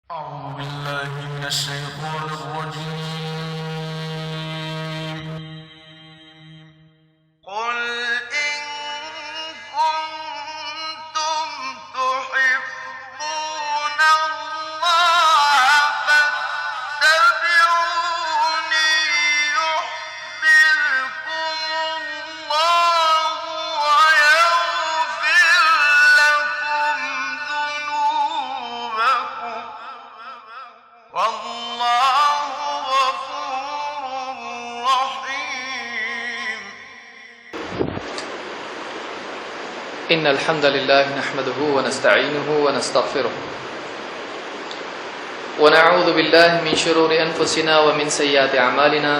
أعوذ بالله من الشيطان الرجيم قل إن كنتم تحبون الله فاتبعوني يحببكم الله ويغفر لكم ذنوبكم والله غفور رحيم إن الحمد لله نحمده ونستعينه ونستغفره ونعوذ بالله من شرور أنفسنا ومن سيئات أعمالنا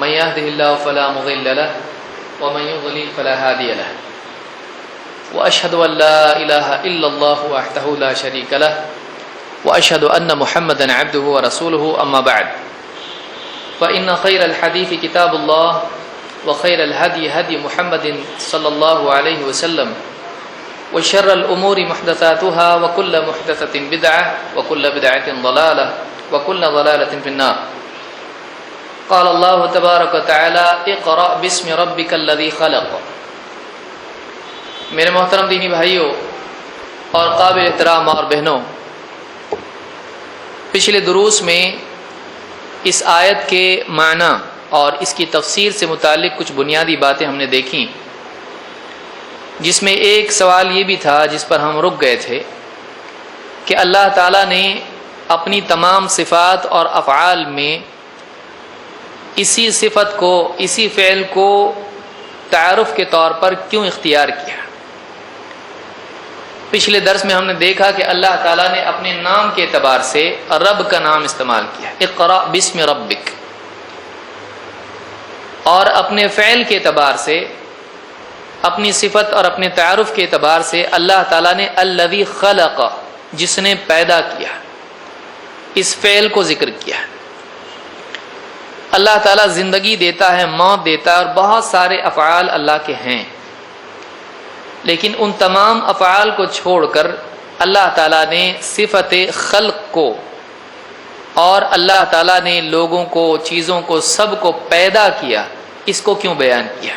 من يهده الله فلا مضل له ومن يضلل فلا هادي له وأشهد أن لا إله إلا الله وحده لا شريك له وأشهد أن محمدا عبده ورسوله أما بعد فإن خير الحديث كتاب الله وخير الهدي هدي محمد صلى الله عليه وسلم وشر الأمور محدثاتها وكل محدثة بدعة وكل بدعة ضلالة وكل ضلالة في النار قال الله تبارك وتعالى اقرأ باسم ربك الذي خلق میرے محترم دینی بھائیوں اور قابل احترام اور بہنوں، پچھلے دروس میں اس آیت کے معنی اور اس کی تفسیر سے متعلق کچھ بنیادی باتیں ہم نے دیکھیں، جس میں ایک سوال یہ بھی تھا جس پر ہم رک گئے تھے کہ اللہ تعالیٰ نے اپنی تمام صفات اور افعال میں اسی صفت کو، اسی فعل کو تعارف کے طور پر کیوں اختیار کیا۔ پچھلے درس میں ہم نے دیکھا کہ اللہ تعالیٰ نے اپنے نام کے اعتبار سے رب کا نام استعمال کیا، اقرأ باسم ربک، اور اپنے فعل کے اعتبار سے، اپنی صفت اور اپنے تعارف کے اعتبار سے اللہ تعالیٰ نے الذی خلق، جس نے پیدا کیا، اس فعل کو ذکر کیا۔ اللہ تعالیٰ زندگی دیتا ہے، موت دیتا ہے، اور بہت سارے افعال اللہ کے ہیں، لیکن ان تمام افعال کو چھوڑ کر اللہ تعالیٰ نے صفت خلق کو، اور اللہ تعالیٰ نے لوگوں کو، چیزوں کو، سب کو پیدا کیا، اس کو کیوں بیان کیا؟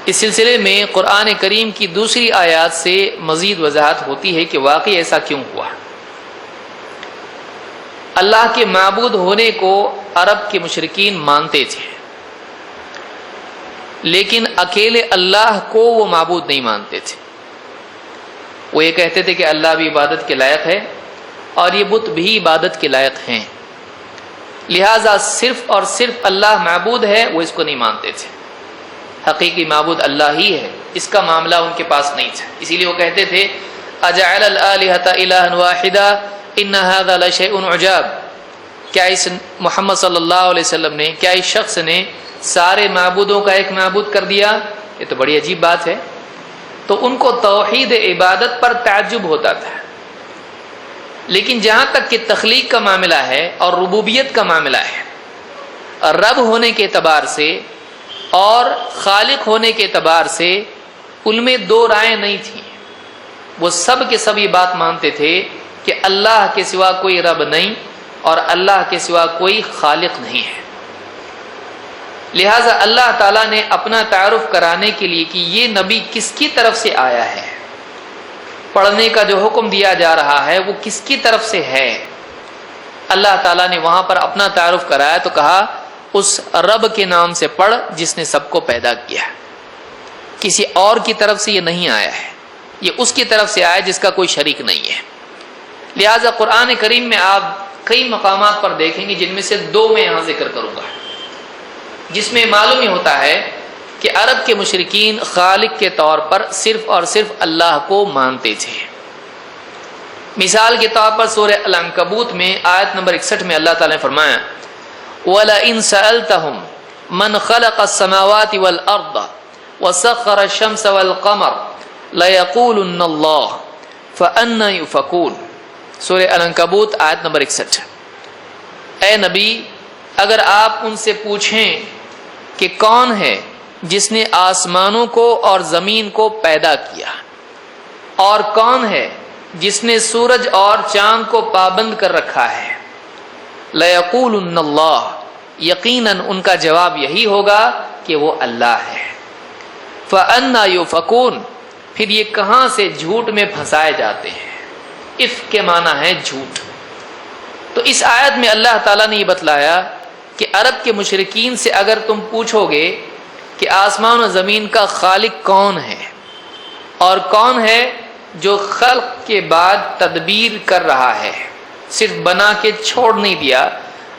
اس سلسلے میں قرآن کریم کی دوسری آیات سے مزید وضاحت ہوتی ہے کہ واقعی ایسا کیوں ہوا۔ اللہ کے معبود ہونے کو عرب کے مشرکین مانتے تھے، لیکن اکیلے اللہ کو وہ معبود نہیں مانتے تھے۔ وہ یہ کہتے تھے کہ اللہ بھی عبادت کے لائق ہے اور یہ بت بھی عبادت کے لائق ہیں، لہٰذا صرف اور صرف اللہ معبود ہے، وہ اس کو نہیں مانتے تھے۔ حقیقی معبود اللہ ہی ہے، اس کا معاملہ ان کے پاس نہیں تھا، اسی لیے وہ کہتے تھے اجعل الآلہۃ الہا واحدا ان ھذا لشیء عجاب، کیا اس محمد صلی اللہ علیہ وسلم نے، کیا اس شخص نے سارے معبودوں کا ایک معبود کر دیا؟ یہ تو بڑی عجیب بات ہے۔ تو ان کو توحید عبادت پر تعجب ہوتا تھا، لیکن جہاں تک کہ تخلیق کا معاملہ ہے اور ربوبیت کا معاملہ ہے، رب ہونے کے اعتبار سے اور خالق ہونے کے اعتبار سے ان میں دو رائے نہیں تھیں۔ وہ سب کے سب یہ بات مانتے تھے کہ اللہ کے سوا کوئی رب نہیں اور اللہ کے سوا کوئی خالق نہیں ہے۔ لہٰذا اللہ تعالیٰ نے اپنا تعارف کرانے کے لیے کہ یہ نبی کس کی طرف سے آیا ہے، پڑھنے کا جو حکم دیا جا رہا ہے وہ کس کی طرف سے ہے، اللہ تعالیٰ نے وہاں پر اپنا تعارف کرایا تو کہا اس رب کے نام سے پڑھ جس نے سب کو پیدا کیا، کسی اور کی طرف سے یہ نہیں آیا ہے، یہ اس کی طرف سے آیا جس کا کوئی شریک نہیں ہے۔ لہٰذا قرآن کریم میں آپ کئی مقامات پر دیکھیں گے، جن میں سے دو میں یہاں ذکر کروں گا، جس میں معلوم ہی ہوتا ہے کہ عرب کے مشرکین خالق کے طور پر صرف اور صرف اللہ کو مانتے تھے۔ مثال کے طور پر سورہ العنکبوت میں آیت نمبر 61 میں اللہ تعالیٰ نے فرمایا وَلَئِن سَأَلْتَهُمْ مَنْ خَلَقَ السَّمَاوَاتِ وَالْأَرْضَ وَسَخَّرَ الشَّمْسَ وَالْقَمَرَ لَيَقُولُنَّ اللَّهُ فَأَنَّىٰ يُؤْفَكُونَ، سورہ العنکبوت آیت نمبر 61۔ اے نبی، اگر آپ ان سے پوچھیں کہ کون ہے جس نے آسمانوں کو اور زمین کو پیدا کیا، اور کون ہے جس نے سورج اور چاند کو پابند کر رکھا ہے، لَيَقُولُنَّ اللَّهُ، یقیناً ان کا جواب یہی ہوگا کہ وہ اللہ ہے۔ فَأَنَّا يُؤْفَكُونَ، پھر یہ کہاں سے جھوٹ میں پھنسائے جاتے ہیں۔ افک کے معنی ہے جھوٹ۔ تو اس آیت میں اللہ تعالیٰ نے یہ بتلایا کہ عرب کے مشرکین سے اگر تم پوچھو گے کہ آسمان و زمین کا خالق کون ہے، اور کون ہے جو خلق کے بعد تدبیر کر رہا ہے، صرف بنا کے چھوڑ نہیں دیا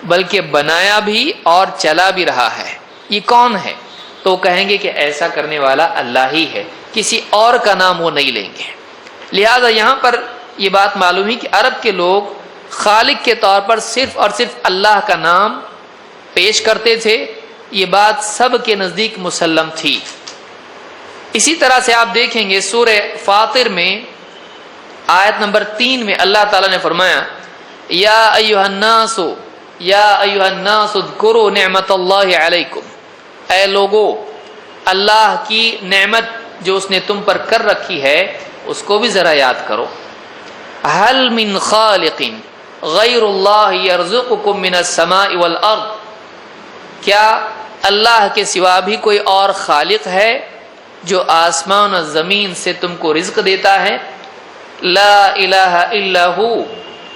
بلکہ بنایا بھی اور چلا بھی رہا ہے، یہ کون ہے؟ تو کہیں گے کہ ایسا کرنے والا اللہ ہی ہے، کسی اور کا نام وہ نہیں لیں گے۔ لہذا یہاں پر یہ بات معلوم ہے کہ عرب کے لوگ خالق کے طور پر صرف اور صرف اللہ کا نام پیش کرتے تھے، یہ بات سب کے نزدیک مسلم تھی۔ اسی طرح سے آپ دیکھیں گے سورہ فاطر میں آیت نمبر 3 میں اللہ تعالیٰ نے فرمایا یا ایھا الناس اذکروا نعمت اللہ علیکم، اے لوگو اللہ کی نعمت جو اس نے تم پر کر رکھی ہے اس کو بھی ذرا یاد کرو۔ هل من خالق غیر اللہ یرزقکم من السماء والارض، کیا اللہ کے سوا بھی کوئی اور خالق ہے جو آسمان و زمین سے تم کو رزق دیتا ہے؟ لا الہ الا ہو،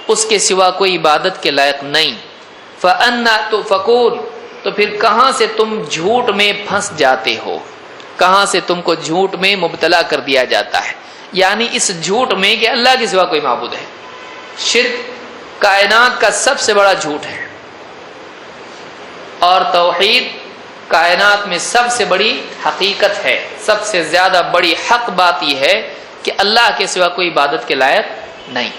اس کے سوا کوئی عبادت کے لائق نہیں۔ فأنا تؤفکون، تو پھر کہاں سے تم جھوٹ میں پھنس جاتے ہو، کہاں سے تم کو جھوٹ میں مبتلا کر دیا جاتا ہے، یعنی اس جھوٹ میں کہ اللہ کے سوا کوئی معبود ہے۔ شرک کائنات کا سب سے بڑا جھوٹ ہے، اور توحید کائنات میں سب سے بڑی حقیقت ہے۔ سب سے زیادہ بڑی حق بات یہ ہے کہ اللہ کے سوا کوئی عبادت کے لائق نہیں۔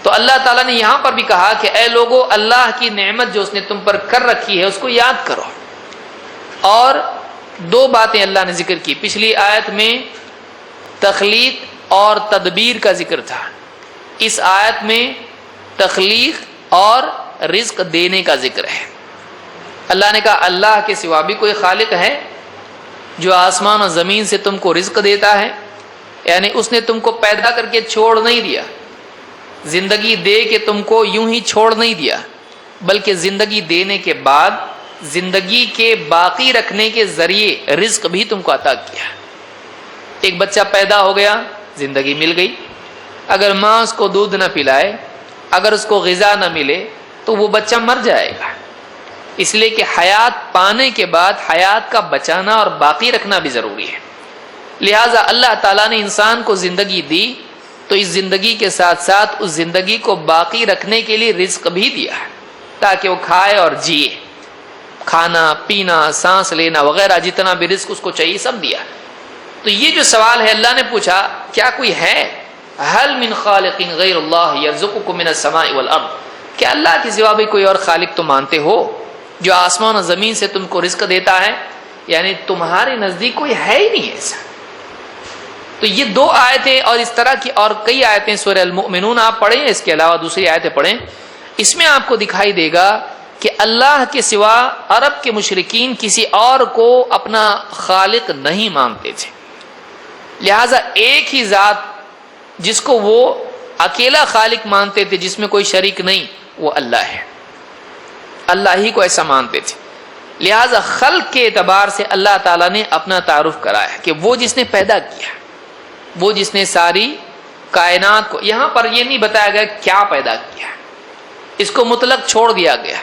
تو اللہ تعالیٰ نے یہاں پر بھی کہا کہ اے لوگو اللہ کی نعمت جو اس نے تم پر کر رکھی ہے اس کو یاد کرو۔ اور دو باتیں اللہ نے ذکر کی، پچھلی آیت میں تخلیق اور تدبیر کا ذکر تھا، اس آیت میں تخلیق اور رزق دینے کا ذکر ہے۔ اللہ نے کہا اللہ کے سوا بھی کوئی خالق ہے جو آسمان و زمین سے تم کو رزق دیتا ہے، یعنی اس نے تم کو پیدا کر کے چھوڑ نہیں دیا، زندگی دے کے تم کو یوں ہی چھوڑ نہیں دیا، بلکہ زندگی دینے کے بعد زندگی کے باقی رکھنے کے ذریعے رزق بھی تم کو عطا کیا۔ ایک بچہ پیدا ہو گیا، زندگی مل گئی، اگر ماں اس کو دودھ نہ پلائے، اگر اس کو غذا نہ ملے تو وہ بچہ مر جائے گا، اس لیے کہ حیات پانے کے بعد حیات کا بچانا اور باقی رکھنا بھی ضروری ہے۔ لہٰذا اللہ تعالیٰ نے انسان کو زندگی دی تو اس زندگی کے ساتھ ساتھ اس زندگی کو باقی رکھنے کے لیے رزق بھی دیا ہے تاکہ وہ کھائے اور جیے، کھانا پینا سانس لینا وغیرہ جتنا بھی رزق اس کو چاہیے سب دیا۔ تو یہ جو سوال ہے اللہ نے پوچھا کیا کوئی ہے، هل من خالق غیر اللہ یرزقکم من السماء والارض، کیا اللہ کے سوا بھی کوئی اور خالق تم مانتے ہو جو آسمان و زمین سے تم کو رزق دیتا ہے؟ یعنی تمہارے نزدیک کوئی ہے ہی نہیں ایسا۔ تو یہ دو آیتیں اور اس طرح کی اور کئی آیتیں سورہ المؤمنون آپ پڑھیں، اس کے علاوہ دوسری آیتیں پڑھیں، اس میں آپ کو دکھائی دے گا کہ اللہ کے سوا عرب کے مشرکین کسی اور کو اپنا خالق نہیں مانتے تھے، لہذا ایک ہی ذات جس کو وہ اکیلا خالق مانتے تھے، جس میں کوئی شریک نہیں، وہ اللہ ہے، اللہ ہی کو ایسا مانتے تھے۔ لہذا خلق کے اعتبار سے اللہ تعالیٰ نے اپنا تعارف کرایا کہ وہ جس نے پیدا کیا، وہ جس نے ساری کائنات کو، یہاں پر یہ نہیں بتایا گیا کیا پیدا کیا، اس کو مطلق چھوڑ دیا گیا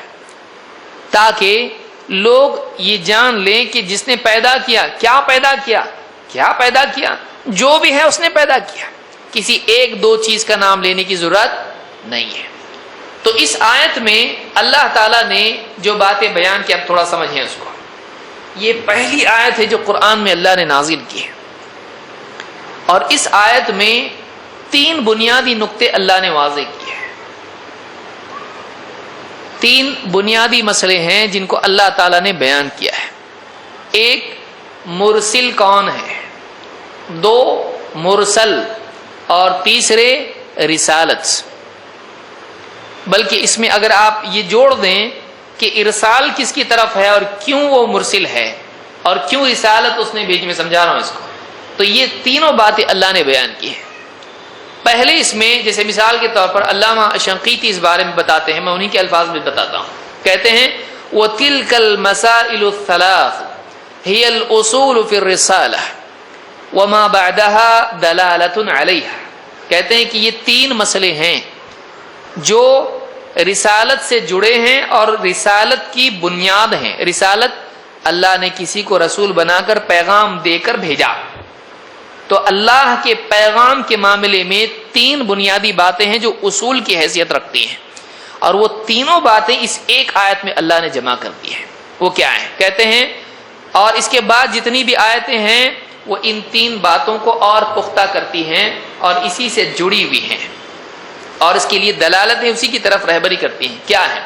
تاکہ لوگ یہ جان لیں کہ جس نے پیدا کیا، کیا پیدا کیا، کیا پیدا کیا، جو بھی ہے اس نے پیدا کیا، کسی ایک دو چیز کا نام لینے کی ضرورت نہیں ہے۔ تو اس آیت میں اللہ تعالیٰ نے جو باتیں بیان کی، اب تھوڑا سمجھیں اس کو، یہ پہلی آیت ہے جو قرآن میں اللہ نے نازل کی ہے، اور اس آیت میں 3 بنیادی نقطے اللہ نے واضح کیے ہیں، 3 بنیادی مسئلے ہیں جن کو اللہ تعالیٰ نے بیان کیا ہے۔ ایک، مرسل کون ہے، 2 مرسل، اور تیسرے رسالت۔ بلکہ اس میں اگر آپ یہ جوڑ دیں کہ ارسال کس کی طرف ہے اور کیوں وہ مرسل ہے اور کیوں رسالت اس نے بھیجی، میں سمجھا رہا ہوں اس کو، تو یہ تینوں باتیں اللہ نے بیان کی ہیں۔ پہلے اس میں جیسے مثال کے طور پر علامہ شنقیطی اس بارے میں بتاتے ہیں، میں انہی کے الفاظ میں بتاتا ہوں، کہتے ہیں وَتِلْكَ الْمَسَائِلُ الثَّلَاثُ هِيَ الْأُصُولُ فِي الرِّسَالَةِ وَمَا بَعْدَهَا دَلَالَةٌ عَلَيْهَا، کہتے ہیں کہ یہ تین مسئلے ہیں جو رسالت سے جڑے ہیں اور رسالت کی بنیاد ہیں۔ رسالت اللہ نے کسی کو رسول بنا کر پیغام دے کر بھیجا، تو اللہ کے پیغام کے معاملے میں تین بنیادی باتیں ہیں جو اصول کی حیثیت رکھتی ہیں، اور وہ تینوں باتیں اس ایک آیت میں اللہ نے جمع کر دی ہیں۔ وہ کیا ہیں؟ کہتے ہیں اور اس کے بعد جتنی بھی آیتیں ہیں وہ ان تین باتوں کو اور پختہ کرتی ہیں اور اسی سے جڑی ہوئی ہیں، اور اس کے لیے دلالتیں اسی کی طرف رہبری کرتی ہیں۔ کیا ہے؟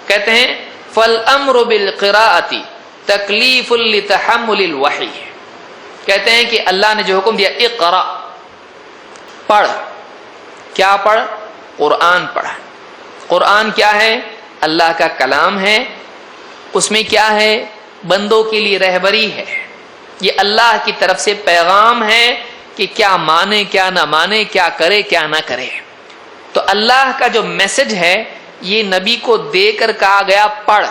کہتے ہیں فَالْأَمْرُ بِالْقِرَاءَةِ تَكْلِيفٌ لِتَحَمُّلِ الْوَحْيِ، کہتے ہیں کہ اللہ نے جو حکم دیا اقرا، پڑھ، کیا پڑھ؟ قرآن پڑھ۔ قرآن کیا ہے؟ اللہ کا کلام ہے، اس میں کیا ہے؟ بندوں کے لیے رہبری ہے، یہ اللہ کی طرف سے پیغام ہے کہ کیا مانے کیا نہ مانے، کیا کرے کیا نہ کرے۔ تو اللہ کا جو میسج ہے یہ نبی کو دے کر کہا گیا پڑھ،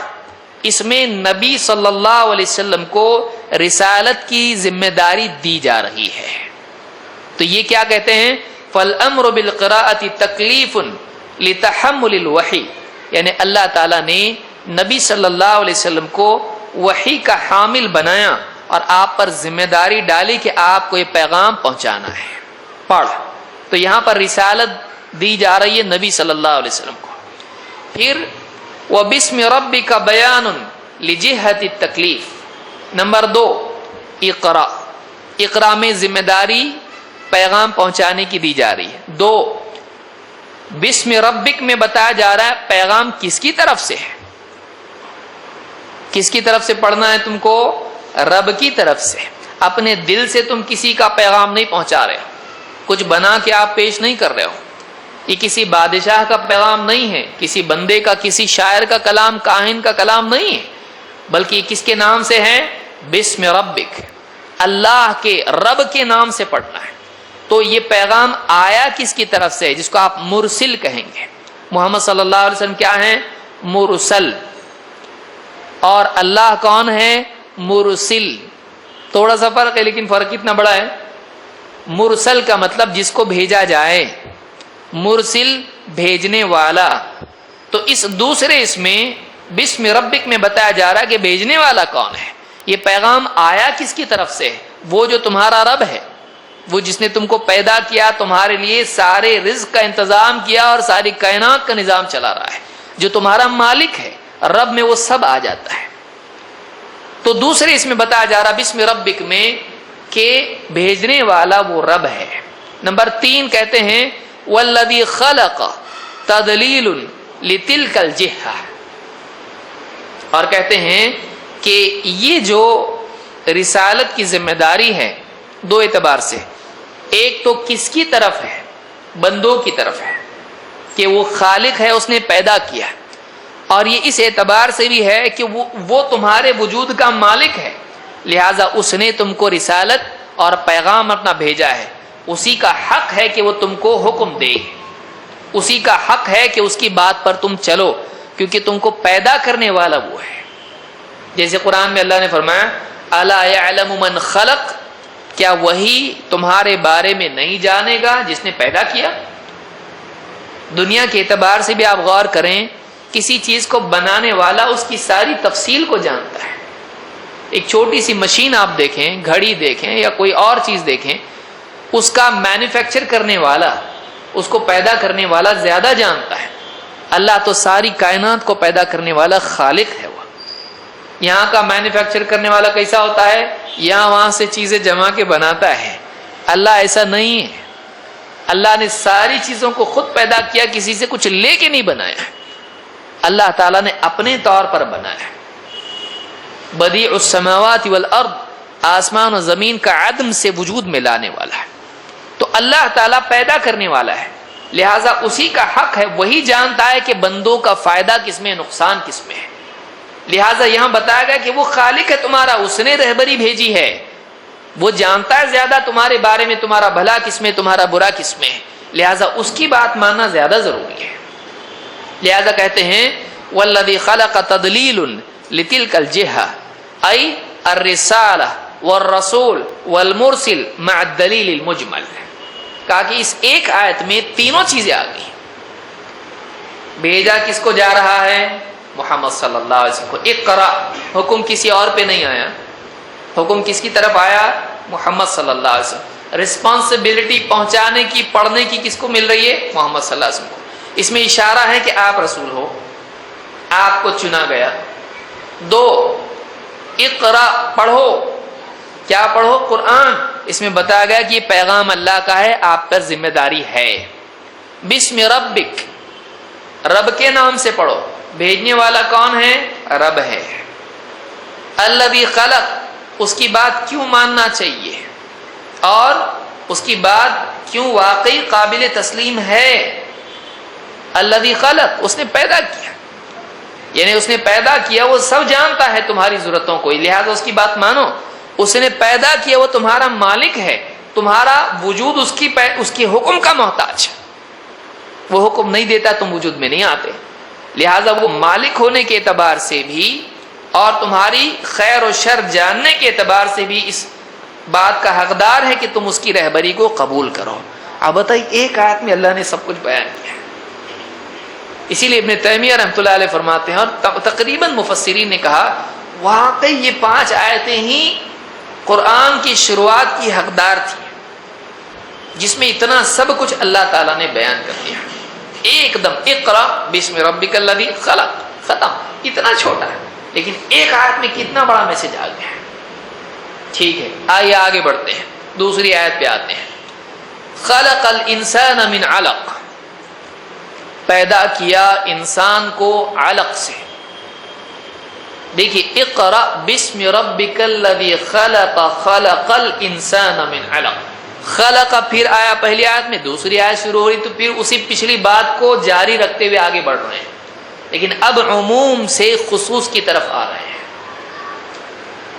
اس میں نبی صلی اللہ علیہ وسلم کو رسالت کی ذمہ داری دی جا رہی ہے۔ تو یہ کیا کہتے ہیں؟ فَالْأَمْرُ بِالْقِرَاءَةِ تَكْلِيفٌ لِتَحَمُّلِ الْوَحْيِ، یعنی اللہ تعالیٰ نے نبی صلی اللہ علیہ وسلم کو وحی کا حامل بنایا اور آپ پر ذمہ داری ڈالی کہ آپ کو یہ پیغام پہنچانا ہے، پڑھ۔ تو یہاں پر رسالت دی جا رہی ہے نبی صلی اللہ علیہ وسلم کو۔ پھر وَبِسْمِ رَبِّكَ بَيَانٌ لِجِهَةِ التَّكْلِيفِ، نمبر 2 اقرا، اقرا میں ذمہ داری پیغام پہنچانے کی دی جا رہی ہے۔ 2 بسم ربک میں بتایا جا رہا ہے پیغام کس کی طرف سے ہے، کس کی طرف سے پڑھنا ہے تم کو؟ رب کی طرف سے۔ اپنے دل سے تم کسی کا پیغام نہیں پہنچا رہے ہو، کچھ بنا کے آپ پیش نہیں کر رہے ہو، یہ کسی بادشاہ کا پیغام نہیں ہے، کسی بندے کا، کسی شاعر کا کلام، کاہن کا کلام نہیں ہے، بلکہ یہ کس کے نام سے ہے؟ بسم ربک، اللہ کے رب کے نام سے پڑھنا ہے۔ تو یہ پیغام آیا کس کی طرف سے؟ جس کو آپ مرسل کہیں گے۔ محمد صلی اللہ علیہ وسلم کیا ہیں؟ مرسل، اور اللہ کون ہے؟ مرسل۔ تھوڑا سا فرق ہے لیکن فرق کتنا بڑا ہے۔ مرسل کا مطلب جس کو بھیجا جائے، مرسل بھیجنے والا۔ تو اس دوسرے اس میں بسم ربک میں بتایا جا رہا ہے کہ بھیجنے والا کون ہے، یہ پیغام آیا کس کی طرف سے؟ وہ جو تمہارا رب ہے، وہ جس نے تم کو پیدا کیا، تمہارے لیے سارے رزق کا انتظام کیا اور ساری کائنات کا نظام چلا رہا ہے، جو تمہارا مالک ہے، رب میں وہ سب آ جاتا ہے۔ تو دوسرے اس میں بتایا جا رہا بسم ربک میں کہ بھیجنے والا وہ رب ہے۔ نمبر 3 کہتے ہیں والذی خلق تدلیل لتلک الجہہ، اور کہتے ہیں کہ یہ جو رسالت کی ذمہ داری ہے 2 اعتبار سے، ایک تو کس کی طرف ہے؟ بندوں کی طرف ہے کہ وہ خالق ہے، اس نے پیدا کیا، اور یہ اس اعتبار سے بھی ہے کہ وہ تمہارے وجود کا مالک ہے، لہٰذا اس نے تم کو رسالت اور پیغام اپنا بھیجا ہے، اسی کا حق ہے کہ وہ تم کو حکم دے، اسی کا حق ہے کہ اس کی بات پر تم چلو، کیونکہ تم کو پیدا کرنے والا وہ ہے۔ جیسے قرآن میں اللہ نے فرمایا الا یعلم من خلق، کیا وہی تمہارے بارے میں نہیں جانے گا جس نے پیدا کیا؟ دنیا کے اعتبار سے بھی آپ غور کریں، کسی چیز کو بنانے والا اس کی ساری تفصیل کو جانتا ہے۔ ایک چھوٹی سی مشین آپ دیکھیں، گھڑی دیکھیں یا کوئی اور چیز دیکھیں، اس کا مینوفیکچر کرنے والا، اس کو پیدا کرنے والا زیادہ جانتا ہے۔ اللہ تو ساری کائنات کو پیدا کرنے والا خالق ہے۔ وہ یہاں کا مینوفیکچر کرنے والا کیسا ہوتا ہے؟ یہاں وہاں سے چیزیں جما کے بناتا ہے۔ اللہ ایسا نہیں ہے، اللہ نے ساری چیزوں کو خود پیدا کیا، کسی سے کچھ لے کے نہیں بنایا۔ اللہ تعالیٰ نے اپنے طور پر بنایا۔ بدیع السماوات والارض، آسمان و زمین کا عدم سے وجود میں لانے والا ہے۔ تو اللہ تعالیٰ پیدا کرنے والا ہے، لہٰذا اسی کا حق ہے، وہی جانتا ہے کہ بندوں کا فائدہ کس میں، نقصان کس میں ہے۔ لہٰذا یہاں بتایا گیا کہ وہ خالق ہے تمہارا، اس نے رہبری بھیجی ہے، وہ جانتا ہے زیادہ تمہارے بارے میں، تمہارا بھلا کس میں، تمہارا برا کس میں ہے، لہذا اس کی بات ماننا زیادہ ضروری ہے. لہذا کہتے ہیں والذی خلق تدلیل لتلک الجہہ ای الرسالہ والرسول والمرسل مع الدلیل المجمل. کہا کہ اس ایک آیت میں تینوں چیزیں آ گئی. بھیجا کس کو جا رہا ہے؟ محمد صلی اللہ علیہ وسلم کو. اقرا، حکم کسی اور پہ نہیں آیا، حکم کس کی طرف آیا؟ محمد صلی اللہ علیہ وسلم. رسپانسبلٹی پہنچانے کی، پڑھنے کی کس کو مل رہی ہے؟ محمد صلی اللہ علیہ وسلم کو. اس میں اشارہ ہے کہ آپ رسول ہو، آپ کو چنا گیا. دو، اقرا، پڑھو. کیا پڑھو؟ قرآن. اس میں بتایا گیا کہ یہ پیغام اللہ کا ہے، آپ پر ذمہ داری ہے. بسم ربک، رب کے نام سے پڑھو. بھیجنے والا کون ہے؟ رب ہے. الذی خلق، اس کی بات کیوں ماننا چاہیے اور اس کی بات کیوں واقعی قابل تسلیم ہے. الذی خلق، اس نے پیدا کیا، یعنی اس نے پیدا کیا، وہ سب جانتا ہے تمہاری ضرورتوں کو، لہذا اس کی بات مانو. اس نے پیدا کیا، وہ تمہارا مالک ہے، تمہارا وجود اس کے حکم کا محتاج ہے. وہ حکم نہیں دیتا تم وجود میں نہیں آتے. لہذا وہ مالک ہونے کے اعتبار سے بھی اور تمہاری خیر و شر جاننے کے اعتبار سے بھی اس بات کا حقدار ہے کہ تم اس کی رہبری کو قبول کرو. اب بتائیے ایک آیت میں اللہ نے سب کچھ بیان کیا. اسی لیے ابن تیمیہ رحمۃ اللہ علیہ فرماتے ہیں اور تقریباً مفسرین نے کہا واقعی یہ 5 آیتیں ہی قرآن کی شروعات کی حقدار تھی، جس میں اتنا سب کچھ اللہ تعالیٰ نے بیان کر دیا. ایک دم اقرا بسم ربک الذی خلق، ختم. اتنا چھوٹا ہے لیکن ایک آیت میں کتنا بڑا میسج آ گیا. ٹھیک ہے، آئیے آگے بڑھتے ہیں، دوسری آیت پہ آتے ہیں. خلق الانسان من علق، پیدا کیا انسان کو علق سے. دیکھیے اقرا بسم ربک الذی خلق، خلق الانسان من علق. خلق پھر آیا پہلی آیت میں، دوسری آیت شروع ہو رہی تو پھر اسی پچھلی بات کو جاری رکھتے ہوئے آگے بڑھ رہے ہیں، لیکن اب عموم سے خصوص کی طرف آ رہے ہیں.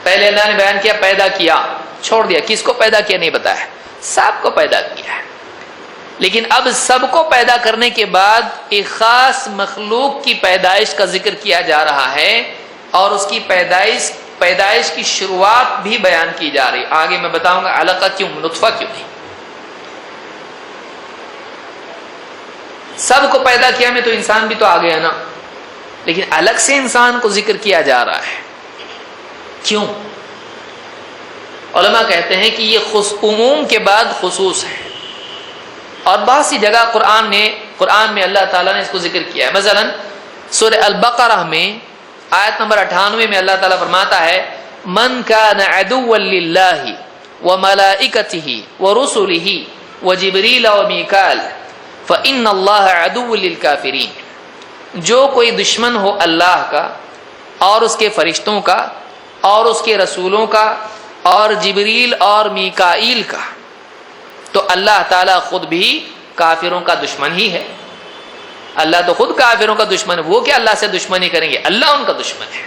پہلے اللہ نے بیان کیا پیدا کیا، چھوڑ دیا، کس کو پیدا کیا نہیں بتایا، سب کو پیدا کیا ہے. لیکن اب سب کو پیدا کرنے کے بعد ایک خاص مخلوق کی پیدائش کا ذکر کیا جا رہا ہے اور اس کی پیدائش کی شروعات بھی بیان کی جا رہی. آگے میں بتاؤں گا علقہ کیوں، نطفہ کیوں نہیں. سب کو پیدا کیا میں تو انسان بھی تو آ گیا نا، لیکن الگ سے انسان کو ذکر کیا جا رہا ہے. کیوں؟ علماء کہتے ہیں کہ یہ عموم کے بعد خصوص ہے اور بہت سی جگہ قرآن میں اللہ تعالیٰ نے اس کو ذکر کیا ہے. مثلا سورہ البقرہ میں آیت نمبر 98 میں اللہ تعالیٰ فرماتا ہے من کان عدوا للہ وملائکتہ ورسلہ وجبریل ومیکال فإن اللہ عدو للکافرین. جو کوئی دشمن ہو اللہ کا اور اس کے فرشتوں کا اور اس کے رسولوں کا اور جبریل اور میکائیل کا، تو اللہ تعالیٰ خود بھی کافروں کا دشمن ہی ہے. اللہ تو خود کافروں کا دشمن ہے، وہ کیا اللہ سے دشمنی کریں گے، اللہ ان کا دشمن ہے.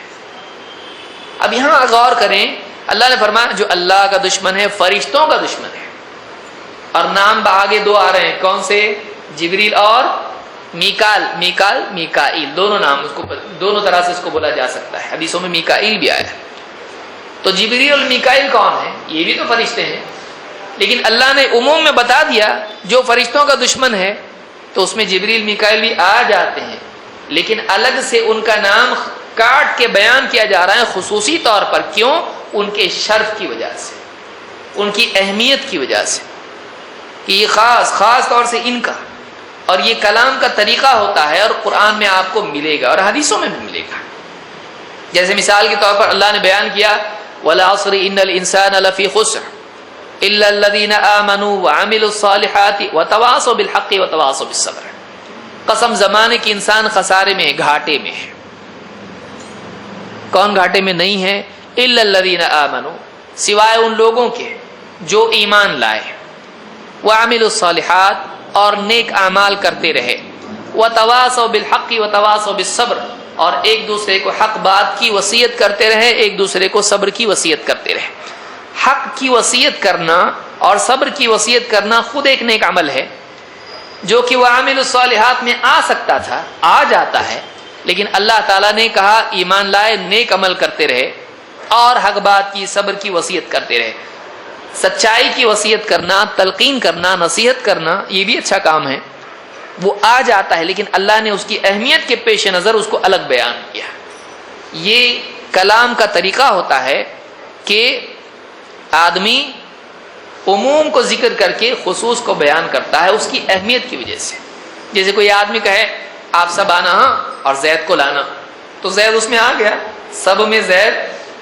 اب یہاں غور کریں، اللہ نے فرمایا جو اللہ کا دشمن ہے فرشتوں کا دشمن ہے، اور نام آگے 2 آ رہے ہیں، کون سے؟ جبریل اور میکائیل، دونوں نام اس کو دونوں طرح سے اس کو بولا جا سکتا ہے. حدیثوں میں میکائیل بھی آیا ہے. تو جبریل اور میکائیل کون ہیں؟ یہ بھی تو فرشتے ہیں، لیکن اللہ نے عموم میں بتا دیا جو فرشتوں کا دشمن ہے تو اس میں جبریل میکائیل بھی آ جاتے ہیں، لیکن الگ سے ان کا نام کاٹ کے بیان کیا جا رہا ہے خصوصی طور پر. کیوں؟ ان کے شرف کی وجہ سے، ان کی اہمیت کی وجہ سے، کہ یہ خاص طور سے ان کا، اور یہ کلام کا طریقہ ہوتا ہے اور قرآن میں آپ کو ملے گا اور حدیثوں میں بھی ملے گا. جیسے مثال کے طور پر اللہ نے بیان کیا وَالْعَصْرِ إِنَّ الْإِنسَانَ لَفِي خُسْرٍ إِلَّا الَّذِينَ آمَنُوا وَعَمِلُوا الصَّالِحَاتِ وَتَوَاصَوْا بِالْحَقِّ وَتَوَاصَوْا بِالصَّبْرِ. قسم زمانے کی انسان خسارے میں ہے، گھاٹے میں ہے. کون گھاٹے میں نہیں ہے؟ إِلَّا الَّذِينَ آمَنُوا، سوائے ان لوگوں کے جو ایمان لائے، وَعَمِلُوا الصَّالِحَاتِ اور نیک اعمال کرتے رہے، وَتَوَاصَوْا بِالْحَقِّ وَتَوَاصَوْا بِالصَّبْرِ اور ایک دوسرے کو حق بات کی وصیت کرتے رہے، ایک دوسرے کو صبر کی وصیت کرتے رہے. حق کی وصیت کرنا اور صبر کی وصیت کرنا خود ایک نیک عمل ہے، جو کہ وہ عامل الصالحات میں آ سکتا تھا، آ جاتا ہے، لیکن اللہ تعالیٰ نے کہا ایمان لائے، نیک عمل کرتے رہے اور حق بات کی، صبر کی وصیت کرتے رہے۔ سچائی کی وصیت کرنا، تلقین کرنا، نصیحت کرنا، یہ بھی اچھا کام ہے، وہ آ جاتا ہے، لیکن اللہ نے اس کی اہمیت کے پیش نظر اس کو الگ بیان کیا۔ یہ کلام کا طریقہ ہوتا ہے کہ آدمی عموم کو ذکر کر کے خصوص کو بیان کرتا ہے اس کی اہمیت کی وجہ سے۔ جیسے کوئی آدمی کہے آپ سب آنا ہاں اور زید کو لانا، تو زید اس میں آ گیا، سب میں زید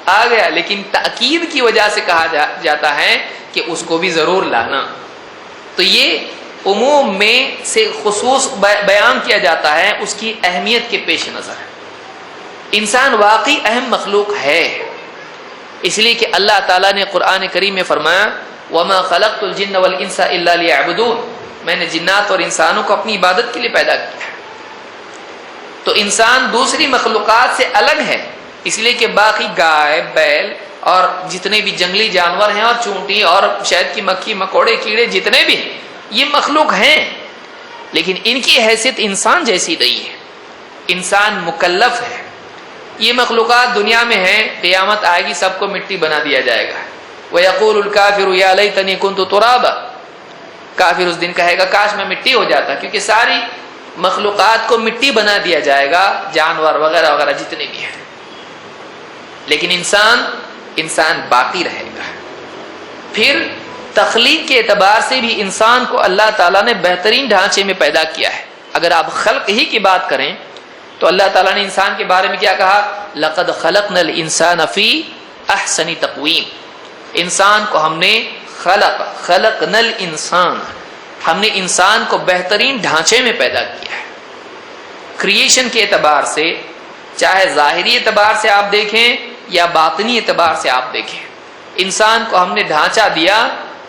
آ گیا، لیکن تأکید کی وجہ سے کہا جاتا ہے کہ اس کو بھی ضرور لانا۔ تو یہ عموم میں سے خصوص بیان کیا جاتا ہے اس کی اہمیت کے پیش نظر۔ انسان واقعی اہم مخلوق ہے، اس لیے کہ اللہ تعالیٰ نے قرآن کریم میں فرمایا وَمَا خَلَقْتُ الْجِنَّ وَالْإِنسَ إِلَّا لِيَعْبُدُونَ، میں نے جنات اور انسانوں کو اپنی عبادت کے لیے پیدا کیا ہے۔ تو انسان دوسری مخلوقات سے الگ ہے، اس لیے کہ باقی گائے، بیل اور جتنے بھی جنگلی جانور ہیں اور چونٹی اور شہد کی مکھی، مکوڑے، کیڑے جتنے بھی ہیں یہ مخلوق ہیں، لیکن ان کی حیثیت انسان جیسی نہیں ہے۔ انسان مکلف ہے۔ یہ مخلوقات دنیا میں ہیں، قیامت آئے گی سب کو مٹی بنا دیا جائے گا۔ وَيَقُولُ الْكَافِرُ يَا لَيْتَنِي كُنْتُ تُرَابًا، کافر اس دن کہے گا کاش میں مٹی ہو جاتا، کیونکہ ساری مخلوقات کو مٹی بنا دیا جائے گا، جانور وغیرہ وغیرہ جتنے بھی ہیں، لیکن انسان باقی رہے گا۔ پھر تخلیق کے اعتبار سے بھی انسان کو اللہ تعالیٰ نے بہترین ڈھانچے میں پیدا کیا ہے۔ اگر آپ خلق ہی کی بات کریں تو اللہ تعالیٰ نے انسان کے بارے میں کیا کہا؟ لَقَدْ خَلَقْنَا الْإِنسَانَ فِي أَحْسَنِ تَقْوِيمٍ، انسان کو ہم نے خلقنا الانسان، ہم نے انسان کو بہترین ڈھانچے میں پیدا کیا ہے۔ کریشن کے اعتبار سے، چاہے ظاہری اعتبار سے آپ دیکھیں یا باطنی اعتبار سے آپ دیکھیں، انسان کو ہم نے ڈھانچہ دیا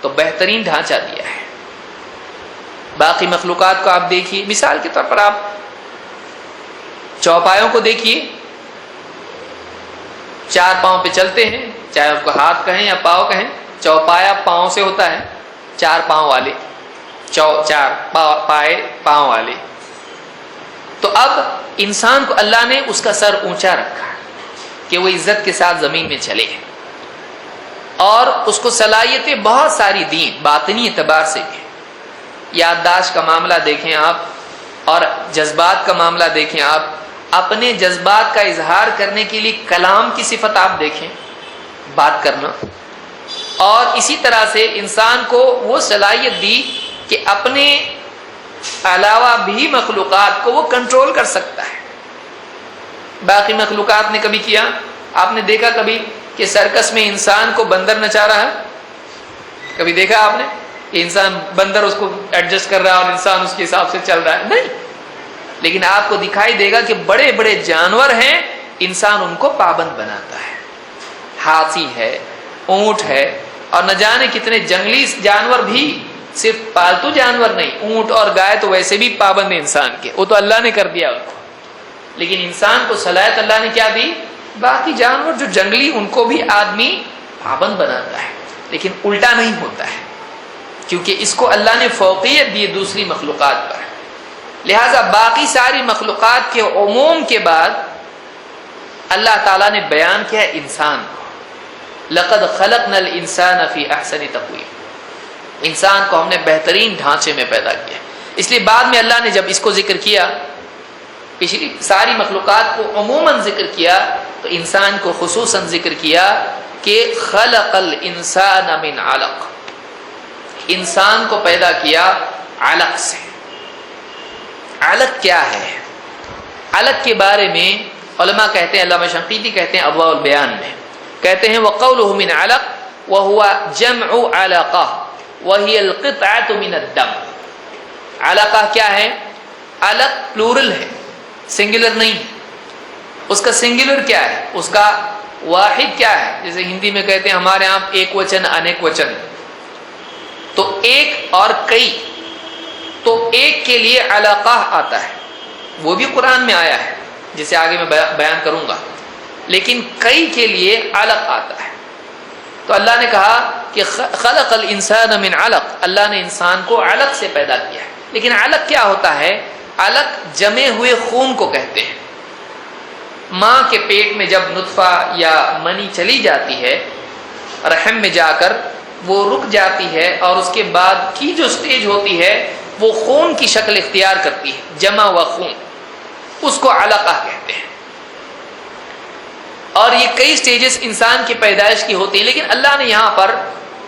تو بہترین ڈھانچہ دیا ہے۔ باقی مخلوقات کو آپ دیکھیے، مثال کے طور پر آپ چوپایوں کو دیکھیے، چار پاؤں پہ چلتے ہیں، چاہے اس کو ہاتھ کہیں یا پاؤں کہیں، چوپایا پاؤں سے ہوتا ہے، چار پاؤں والے، چار پائے پاؤں والے۔ تو اب انسان کو اللہ نے اس کا سر اونچا رکھا کہ وہ عزت کے ساتھ زمین میں چلے، اور اس کو صلاحیتیں بہت ساری دیں باطنی اعتبار سے بھی۔ یادداشت کا معاملہ دیکھیں آپ، اور جذبات کا معاملہ دیکھیں آپ، اپنے جذبات کا اظہار کرنے کے لیے کلام کی صفت آپ دیکھیں، بات کرنا، اور اسی طرح سے انسان کو وہ صلاحیت دی کہ اپنے علاوہ بھی مخلوقات کو وہ کنٹرول کر سکتا ہے۔ باقی مخلوقات نے کبھی کیا؟ آپ نے دیکھا کبھی کہ سرکس میں انسان کو بندر نچا رہا ہے؟ کبھی دیکھا آپ نے کہ انسان بندر اس کو ایڈجسٹ کر رہا ہے اور انسان اس کے حساب سے چل رہا ہے؟ نہیں، لیکن آپ کو دکھائی دے گا کہ بڑے بڑے جانور ہیں، انسان ان کو پابند بناتا ہے۔ ہاتھی ہے، اونٹ ہے، اور نہ جانے کتنے جنگلی جانور بھی، صرف پالتو جانور نہیں، اونٹ اور گائے تو ویسے بھی پابند ہیں انسان کے، وہ تو اللہ نے کر دیا ان کو، لیکن انسان کو صلاحیت اللہ نے کیا دی؟ باقی جانور جو جنگلی ان کو بھی آدمی پابند بناتا ہے، لیکن الٹا نہیں ہوتا ہے، کیونکہ اس کو اللہ نے فوقیت دی دوسری مخلوقات پر۔ لہذا باقی ساری مخلوقات کے عموم کے بعد اللہ تعالیٰ نے بیان کیا انسان کو، لَقَدْ خَلَقْنَا الْإِنسَانَ فِي أَحْسَنِ تَقْوِيمٍ، انسان کو ہم نے بہترین ڈھانچے میں پیدا کیا۔ اس لیے بعد میں اللہ نے جب اس کو ذکر کیا، پچھلی ساری مخلوقات کو عموماً ذکر کیا، تو انسان کو خصوصاً ذکر کیا کہ خَلَقَ الْإِنسَانَ مِنْ عَلَقٍ، انسان کو پیدا کیا علق سے۔ علق کیا ہے؟ علق کے بارے میں علماء کہتے ہیں، علامہ شنقیطی کہتے ہیں اضواء البیان میں، کہتے ہیں وَقَوْلُهُ مِنْ عَلَقٍ وَهُوَ جَمْعُ عَلَقَةٍ وَهِيَ الْقِطْعَةُ مِنَ الدَّمِ۔ علقہ کیا ہے؟ علق پلورل ہے، سنگولر نہیں ہے۔ اس کا سنگولر کیا ہے؟ اس کا واحد کیا ہے؟ جیسے ہندی میں کہتے ہیں ہمارے ہاں ایک وچن انیک وچن، تو ایک اور کئی، تو ایک کے لیے علقہ آتا ہے، وہ بھی قرآن میں آیا ہے جسے آگے میں بیان کروں گا، لیکن کئی کے لیے علق آتا ہے۔ تو اللہ نے کہا کہ خلق الانسان من علق، اللہ نے انسان کو علق سے پیدا کیا ہے، لیکن علق کیا ہوتا ہے؟ علق جمے ہوئے خون کو کہتے ہیں۔ ماں کے پیٹ میں جب نطفہ یا منی چلی جاتی ہے رحم میں جا کر وہ رک جاتی ہے اور اس کے بعد کی جو سٹیج ہوتی ہے وہ خون کی شکل اختیار کرتی ہے، جمع ہوا خون، اس کو علقہ کہتے ہیں۔ اور یہ کئی سٹیجز انسان کی پیدائش کی ہوتی ہیں، لیکن اللہ نے یہاں پر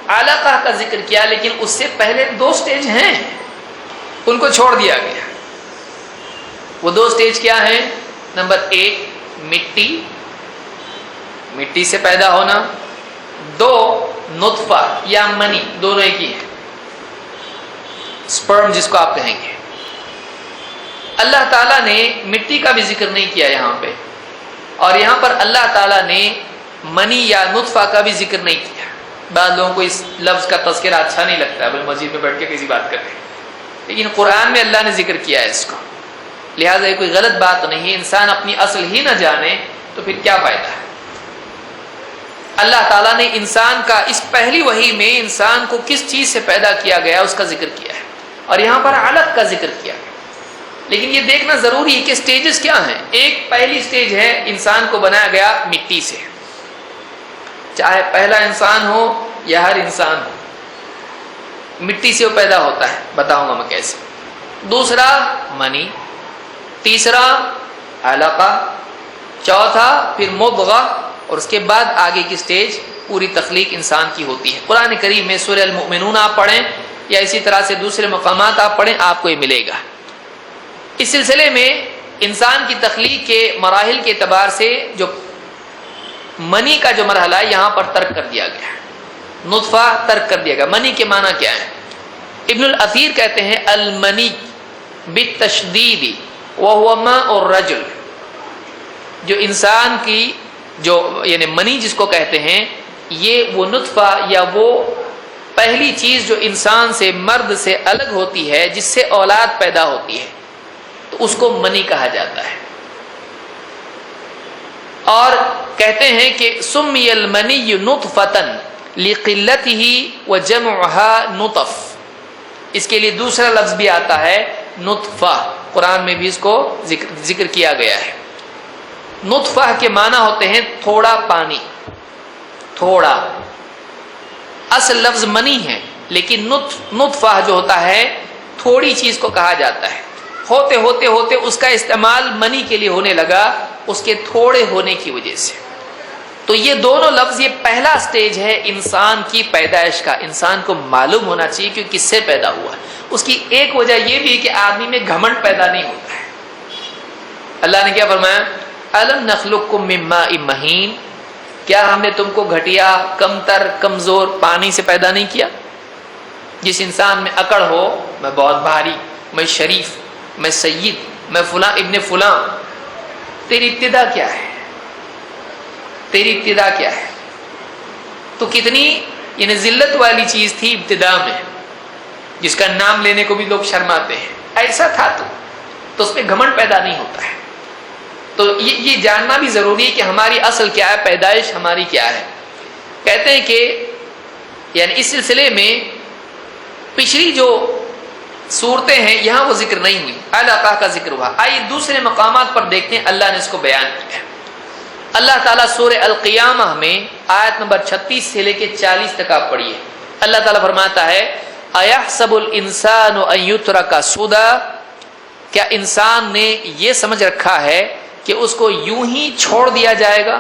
علقہ کا ذکر کیا، لیکن اس سے پہلے 2 سٹیج ہیں، ان کو چھوڑ دیا گیا۔ وہ 2 سٹیج کیا ہیں؟ نمبر 1 مٹی سے پیدا ہونا، 2 نطفہ یا منی، دونوں ایک ہی ہیں، سپرم جس کو آپ کہیں گے۔ اللہ تعالیٰ نے مٹی کا بھی ذکر نہیں کیا یہاں پہ، اور یہاں پر اللہ تعالیٰ نے منی یا نطفہ کا بھی ذکر نہیں کیا۔ بعض لوگوں کو اس لفظ کا تذکرہ اچھا نہیں لگتا ہے، بلکہ مسجد میں بیٹھ کے کسی بات کرتے ہیں، لیکن قرآن میں اللہ نے ذکر کیا ہے اس کو، لہٰذا یہ کوئی غلط بات نہیں ہے۔ انسان اپنی اصل ہی نہ جانے تو پھر کیا فائدہ ہے؟ اللہ تعالیٰ نے انسان کا اس پہلی وحی میں انسان کو کس چیز سے پیدا کیا گیا اس کا ذکر کیا ہے، اور یہاں پر علق کا ذکر کیا ہے۔ لیکن یہ دیکھنا ضروری ہے کہ سٹیجز کیا ہیں۔ ایک پہلی سٹیج ہے انسان کو بنایا گیا مٹی سے، چاہے پہلا انسان ہو یا ہر انسان ہو، مٹی سے وہ پیدا ہوتا ہے، بتاؤں گا میں کیسے۔ دوسرا منی، تیسرا علقہ، چوتھا پھر مضغہ، اور اس کے بعد آگے کی سٹیج پوری تخلیق انسان کی ہوتی ہے۔ قرآن کریم میں سورہ المؤمنون آپ پڑھیں یا اسی طرح سے دوسرے مقامات آپ پڑھیں، آپ کو یہ ملے گا۔ اس سلسلے میں انسان کی تخلیق کے مراحل کے اعتبار سے جو منی کا جو مرحلہ ہے یہاں پر ترک کر دیا گیا ہے، نطفہ ترک کر دیا گیا۔ منی کے معنی کیا ہے؟ ابن الاثیر کہتے ہیں المنی بالتشدید وهو ماء الرجل، جو انسان کی جو یعنی منی جس کو کہتے ہیں، یہ وہ نطفہ یا وہ پہلی چیز جو انسان سے، مرد سے الگ ہوتی ہے، جس سے اولاد پیدا ہوتی ہے، تو اس کو منی کہا جاتا ہے۔ اور کہتے ہیں کہ سمی المنی نطفۃ لقلتہ وجمعها نطف، اس کے لیے دوسرا لفظ بھی آتا ہے نطفہ، قرآن میں بھی اس کو ذکر کیا گیا ہے۔ نطفہ کے معنی ہوتے ہیں تھوڑا پانی، تھوڑا، اصل لفظ منی ہے، لیکن نطفہ جو ہوتا ہے تھوڑی چیز کو کہا جاتا ہے۔ ہوتے ہوتے ہوتے اس کا استعمال منی کے لیے ہونے لگا، اس کے تھوڑے ہونے کی وجہ سے۔ تو یہ دونوں لفظ، یہ پہلا سٹیج ہے انسان کی پیدائش کا۔ انسان کو معلوم ہونا چاہیے کہ کس سے پیدا ہوا ہے۔ اس کی ایک وجہ یہ بھی ہے کہ آدمی میں گھمنڈ پیدا نہیں ہوتا ہے۔ اللہ نے کیا فرمایا؟ الم نخلقکم من ماء مہین، کیا ہم نے تم کو گھٹیا، کمتر، کمزور پانی سے پیدا نہیں کیا؟ جس انسان میں اکڑ ہو، میں بہت بھاری، میں شریف، میں سید، میں فلاں ابن فلاں، تیری ابتدا کیا ہے؟ تیری ابتدا کیا ہے؟ تو کتنی یعنی ذلت والی چیز تھی ابتدا میں، جس کا نام لینے کو بھی لوگ شرماتے ہیں۔ ایسا تھا تو اس پہ گھمنڈ پیدا نہیں ہوتا ہے۔ تو یہ جاننا بھی ضروری ہے کہ ہماری اصل کیا ہے، پیدائش ہماری کیا ہے۔ کہتے ہیں کہ یعنی اس سلسلے میں پچھلی جو صورتیں ہیں یہاں وہ ذکر نہیں ہوئی، علقہ کا ذکر ہوا۔ آئیے دوسرے مقامات پر دیکھتے ہیں اللہ نے اس کو بیان کیا۔ اللہ تعالیٰ سورہ القیامہ میں آیت نمبر 36 سے لے کے 40 تک آپ پڑھیے۔ اللہ تعالیٰ فرماتا ہے اَيَحْسَبُ الْإِنسَانُ أَن يُتْرَكَ سُدًى، کیا انسان نے یہ سمجھ رکھا ہے کہ اس کو یوں ہی چھوڑ دیا جائے گا،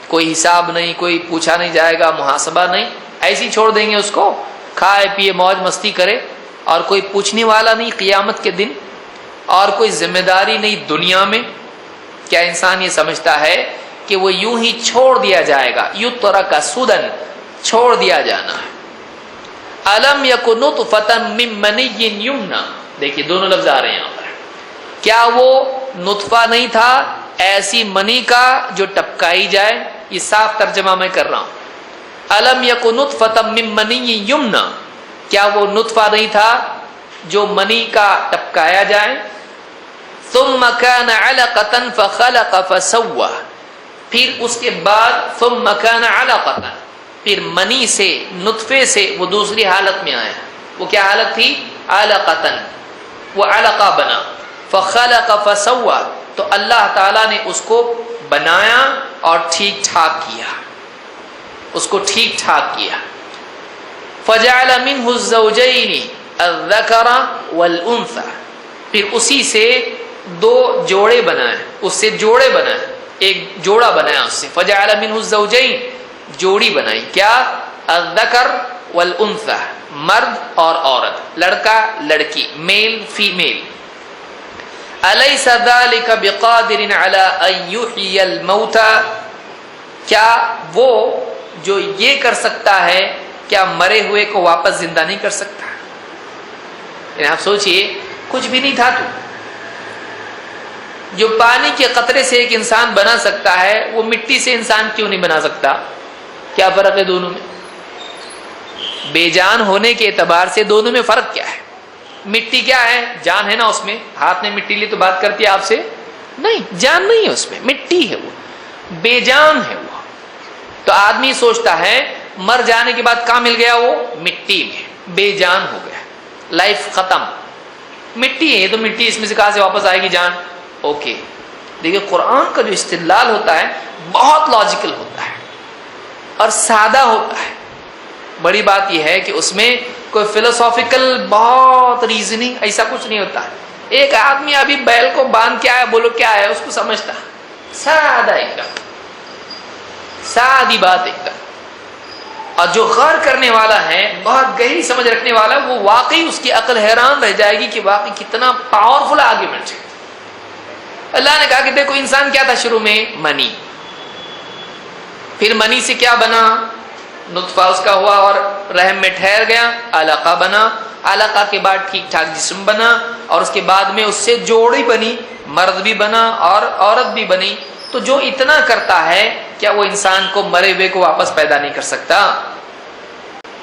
کوئی حساب نہیں، کوئی پوچھا نہیں جائے گا، محاسبہ نہیں، ایسی چھوڑ دیں گے اس کو، کھائے پیے موج مستی کرے، اور کوئی پوچھنے والا نہیں قیامت کے دن، اور کوئی ذمہ داری نہیں دنیا میں؟ کیا انسان یہ سمجھتا ہے کہ وہ یوں ہی چھوڑ دیا جائے گا؟ یترک سدن، چھوڑ دیا جانا ہے۔ الم یکن نطفۃ من منی یمنی، دیکھیے دونوں لفظ آ رہے ہیں یہاں پر۔ کیا وہ نطفہ نہیں تھا ایسی منی کا جو ٹپکائی جائے؟ یہ صاف ترجمہ میں کر رہا ہوں۔ الم یکن نطفۃ من منی یمنی، کیا وہ نطفہ نہیں تھا جو منی کا ٹپکایا جائے؟ ثم كان علقة فخلق فسوى، پھر اس کے بعد ثم كان علقة، پھر منی سے، نطفے سے وہ دوسری حالت میں آیا۔ وہ کیا حالت تھی؟ علقة، وہ علقہ بنا. فخلق فسوى، تو اللہ تعالیٰ نے اس کو بنایا اور ٹھیک ٹھاک کیا، اس کو ٹھیک ٹھاک کیا. فجعل منه الزوجين الذكر والانثى، پھر اسی سے دو جوڑے بنائے، اس سے جوڑے بنائے، ایک جوڑا بنایا اس سے. فجعل منه الزوجين، جوڑی بنائی. کیا؟ الذکر والانثى، مرد اور عورت، لڑکا لڑکی، میل فیمیل. الیس ذلک بقادر علی ان یحیی الموتى، کیا وہ جو یہ کر سکتا ہے کیا مرے ہوئے کو واپس زندہ نہیں کر سکتا؟ یعنی آپ سوچئے، کچھ بھی نہیں تھا تو جو پانی کے قطرے سے ایک انسان بنا سکتا ہے، وہ مٹی سے انسان کیوں نہیں بنا سکتا؟ کیا فرق ہے دونوں میں؟ بے جان ہونے کے اعتبار سے دونوں میں فرق کیا ہے؟ مٹی کیا ہے؟ جان ہے نا اس میں. ہاتھ نے مٹی لی تو بات کرتی ہے آپ سے؟ نہیں، جان نہیں ہے اس میں، مٹی ہے، وہ بے جان ہے وہ. تو آدمی سوچتا ہے مر جانے کے بعد کہاں مل گیا؟ وہ مٹی میں، بے جان ہو گیا، لائف ختم. مٹی ہے تو مٹی، اس میں سے کہاں سے واپس آئے گی جان؟ اوکے. دیکھیے قرآن کا جو استدلال ہوتا ہے بہت لاجیکل ہوتا ہے اور سادہ ہوتا ہے. بڑی بات یہ ہے کہ اس میں کوئی فلسافیکل بہت ریزننگ ایسا کچھ نہیں ہوتا. ایک آدمی ابھی بیل کو باندھ کے آیا، بولو کیا ہے، اس کو سمجھتا. سادہ ایک دم، سادی بات ایک دم. اور جو غور کرنے والا ہے، بہت گہری سمجھ رکھنے والا، وہ واقعی اس کی عقل حیران رہ جائے گی کہ واقعی کتنا پاورفل آرگیومنٹ ہے. اللہ نے کہا کہ دیکھو انسان کیا تھا شروع میں؟ منی. پھر منی سے کیا بنا؟ نطفہ اس کا ہوا اور رحم میں ٹھہر گیا، علقہ بنا. علقہ کے بعد ٹھیک ٹھاک جسم بنا، اور اس کے بعد میں اس سے جوڑی بنی، مرد بھی بنا اور عورت بھی بنی. تو جو اتنا کرتا ہے، کیا وہ انسان کو مرے ہوئے کو واپس پیدا نہیں کر سکتا؟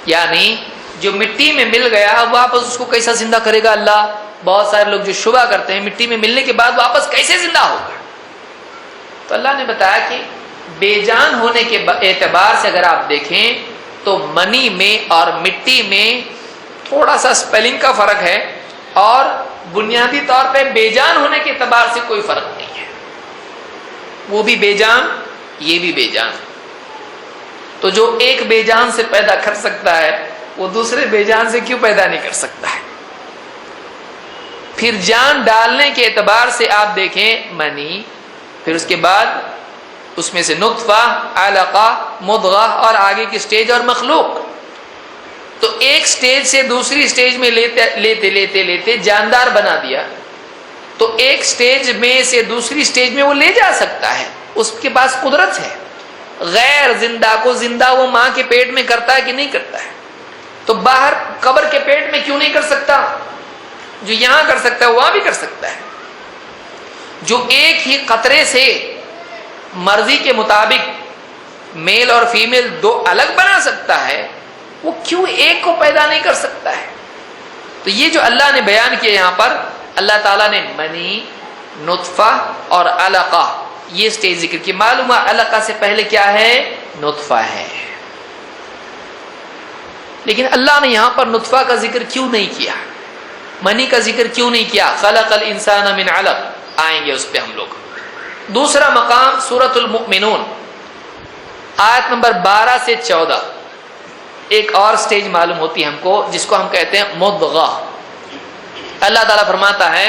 یعنی جو مٹی میں مل گیا واپس اس کو کیسا زندہ کرے گا اللہ؟ بہت سارے لوگ جو شبہ کرتے ہیں مٹی میں ملنے کے بعد واپس کیسے زندہ ہوگا، تو اللہ نے بتایا کہ بے جان ہونے کے اعتبار سے اگر آپ دیکھیں تو منی میں اور مٹی میں تھوڑا سا سپیلنگ کا فرق ہے، اور بنیادی طور پہ بے جان ہونے کے اعتبار سے کوئی فرق نہیں ہے. وہ بھی بے جان، یہ بھی بے جان. تو جو ایک بے جان سے پیدا کر سکتا ہے وہ دوسرے بے جان سے کیوں پیدا نہیں کر سکتا ہے؟ پھر جان ڈالنے کے اعتبار سے آپ دیکھیں منی، پھر اس کے بعد اس میں سے نطفہ، علقہ، مضغہ، اور آگے کی سٹیج اور مخلوق. تو ایک سٹیج سے دوسری سٹیج میں لیتے جاندار بنا دیا. تو ایک سٹیج میں سے دوسری سٹیج میں وہ لے جا سکتا ہے، اس کے پاس قدرت ہے. غیر زندہ کو زندہ وہ ماں کے پیٹ میں کرتا ہے کہ نہیں کرتا ہے؟ تو باہر قبر کے پیٹ میں کیوں نہیں کر سکتا؟ جو یہاں کر سکتا ہے وہاں بھی کر سکتا ہے. جو ایک ہی قطرے سے مرضی کے مطابق میل اور فیمیل دو الگ بنا سکتا ہے، وہ کیوں ایک کو پیدا نہیں کر سکتا ہے؟ تو یہ جو اللہ نے بیان کیا یہاں پر، اللہ تعالیٰ نے منی، نطفہ اور علقہ یہ سٹیج ذکر کی. معلوم ہے علقہ سے پہلے کیا ہے؟ نطفہ ہے. لیکن اللہ نے یہاں پر نطفہ کا ذکر کیوں نہیں کیا، منی کا ذکر کیوں نہیں کیا؟ خلق الانسان من علق، آئیں گے اس پہ ہم لوگ. دوسرا مقام سورۃ المؤمنون آیت نمبر 12 سے 14. ایک اور سٹیج معلوم ہوتی ہے ہم کو جس کو ہم کہتے ہیں مضغہ. اللہ تعالیٰ فرماتا ہے،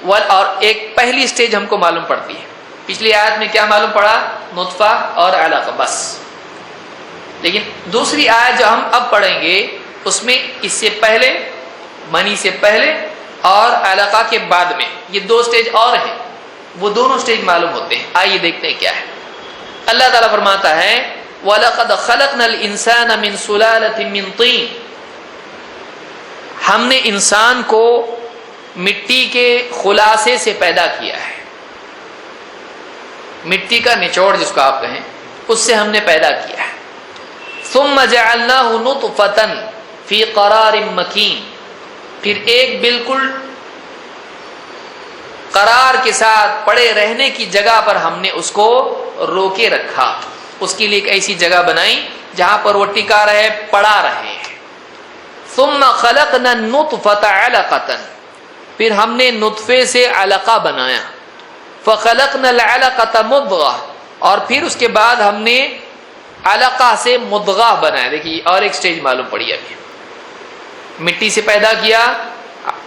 اور ایک پہلی سٹیج ہم کو معلوم پڑتی ہے. پچھلی آیت میں کیا معلوم پڑا؟ نطفہ اور علقہ بس. لیکن دوسری آیت جو ہم اب پڑھیں گے اس میں اس سے پہلے، منی سے پہلے اور علقہ کے بعد میں یہ دو سٹیج اور ہیں، وہ دونوں سٹیج معلوم ہوتے ہیں. آئیے دیکھتے ہیں کیا ہے. اللہ تعالیٰ فرماتا ہے وَلَقَدْ خَلَقْنَا الْإِنسَانَ مِنْ سُلَالَةٍ مِّن طِينٍ، ہم نے انسان کو مٹی کے خلاصے سے پیدا کیا ہے. مٹی کا نچوڑ جس کو آپ کہیں، اس سے ہم نے پیدا کیا ہے. ثُمَّ جَعَلْنَاهُ نُطْفَةً فِي قَرَارٍ مَّكِينٍ، پھر ایک بالکل قرار کے ساتھ پڑے رہنے کی جگہ پر ہم نے اس کو روکے رکھا. اس کے لیے ایک ایسی جگہ بنائی جہاں پر وہ ٹکا رہے، پڑا رہے. ثم خلقنا النطفة علقة، پھر ہم نے نطفے سے علقہ بنایا، فخلقنا العلقۃ مضغہ، اور پھر اس کے بعد ہم نے علقہ سے مضغہ بنایا. دیکھیے اور ایک سٹیج معلوم پڑی ابھی. مٹی سے پیدا کیا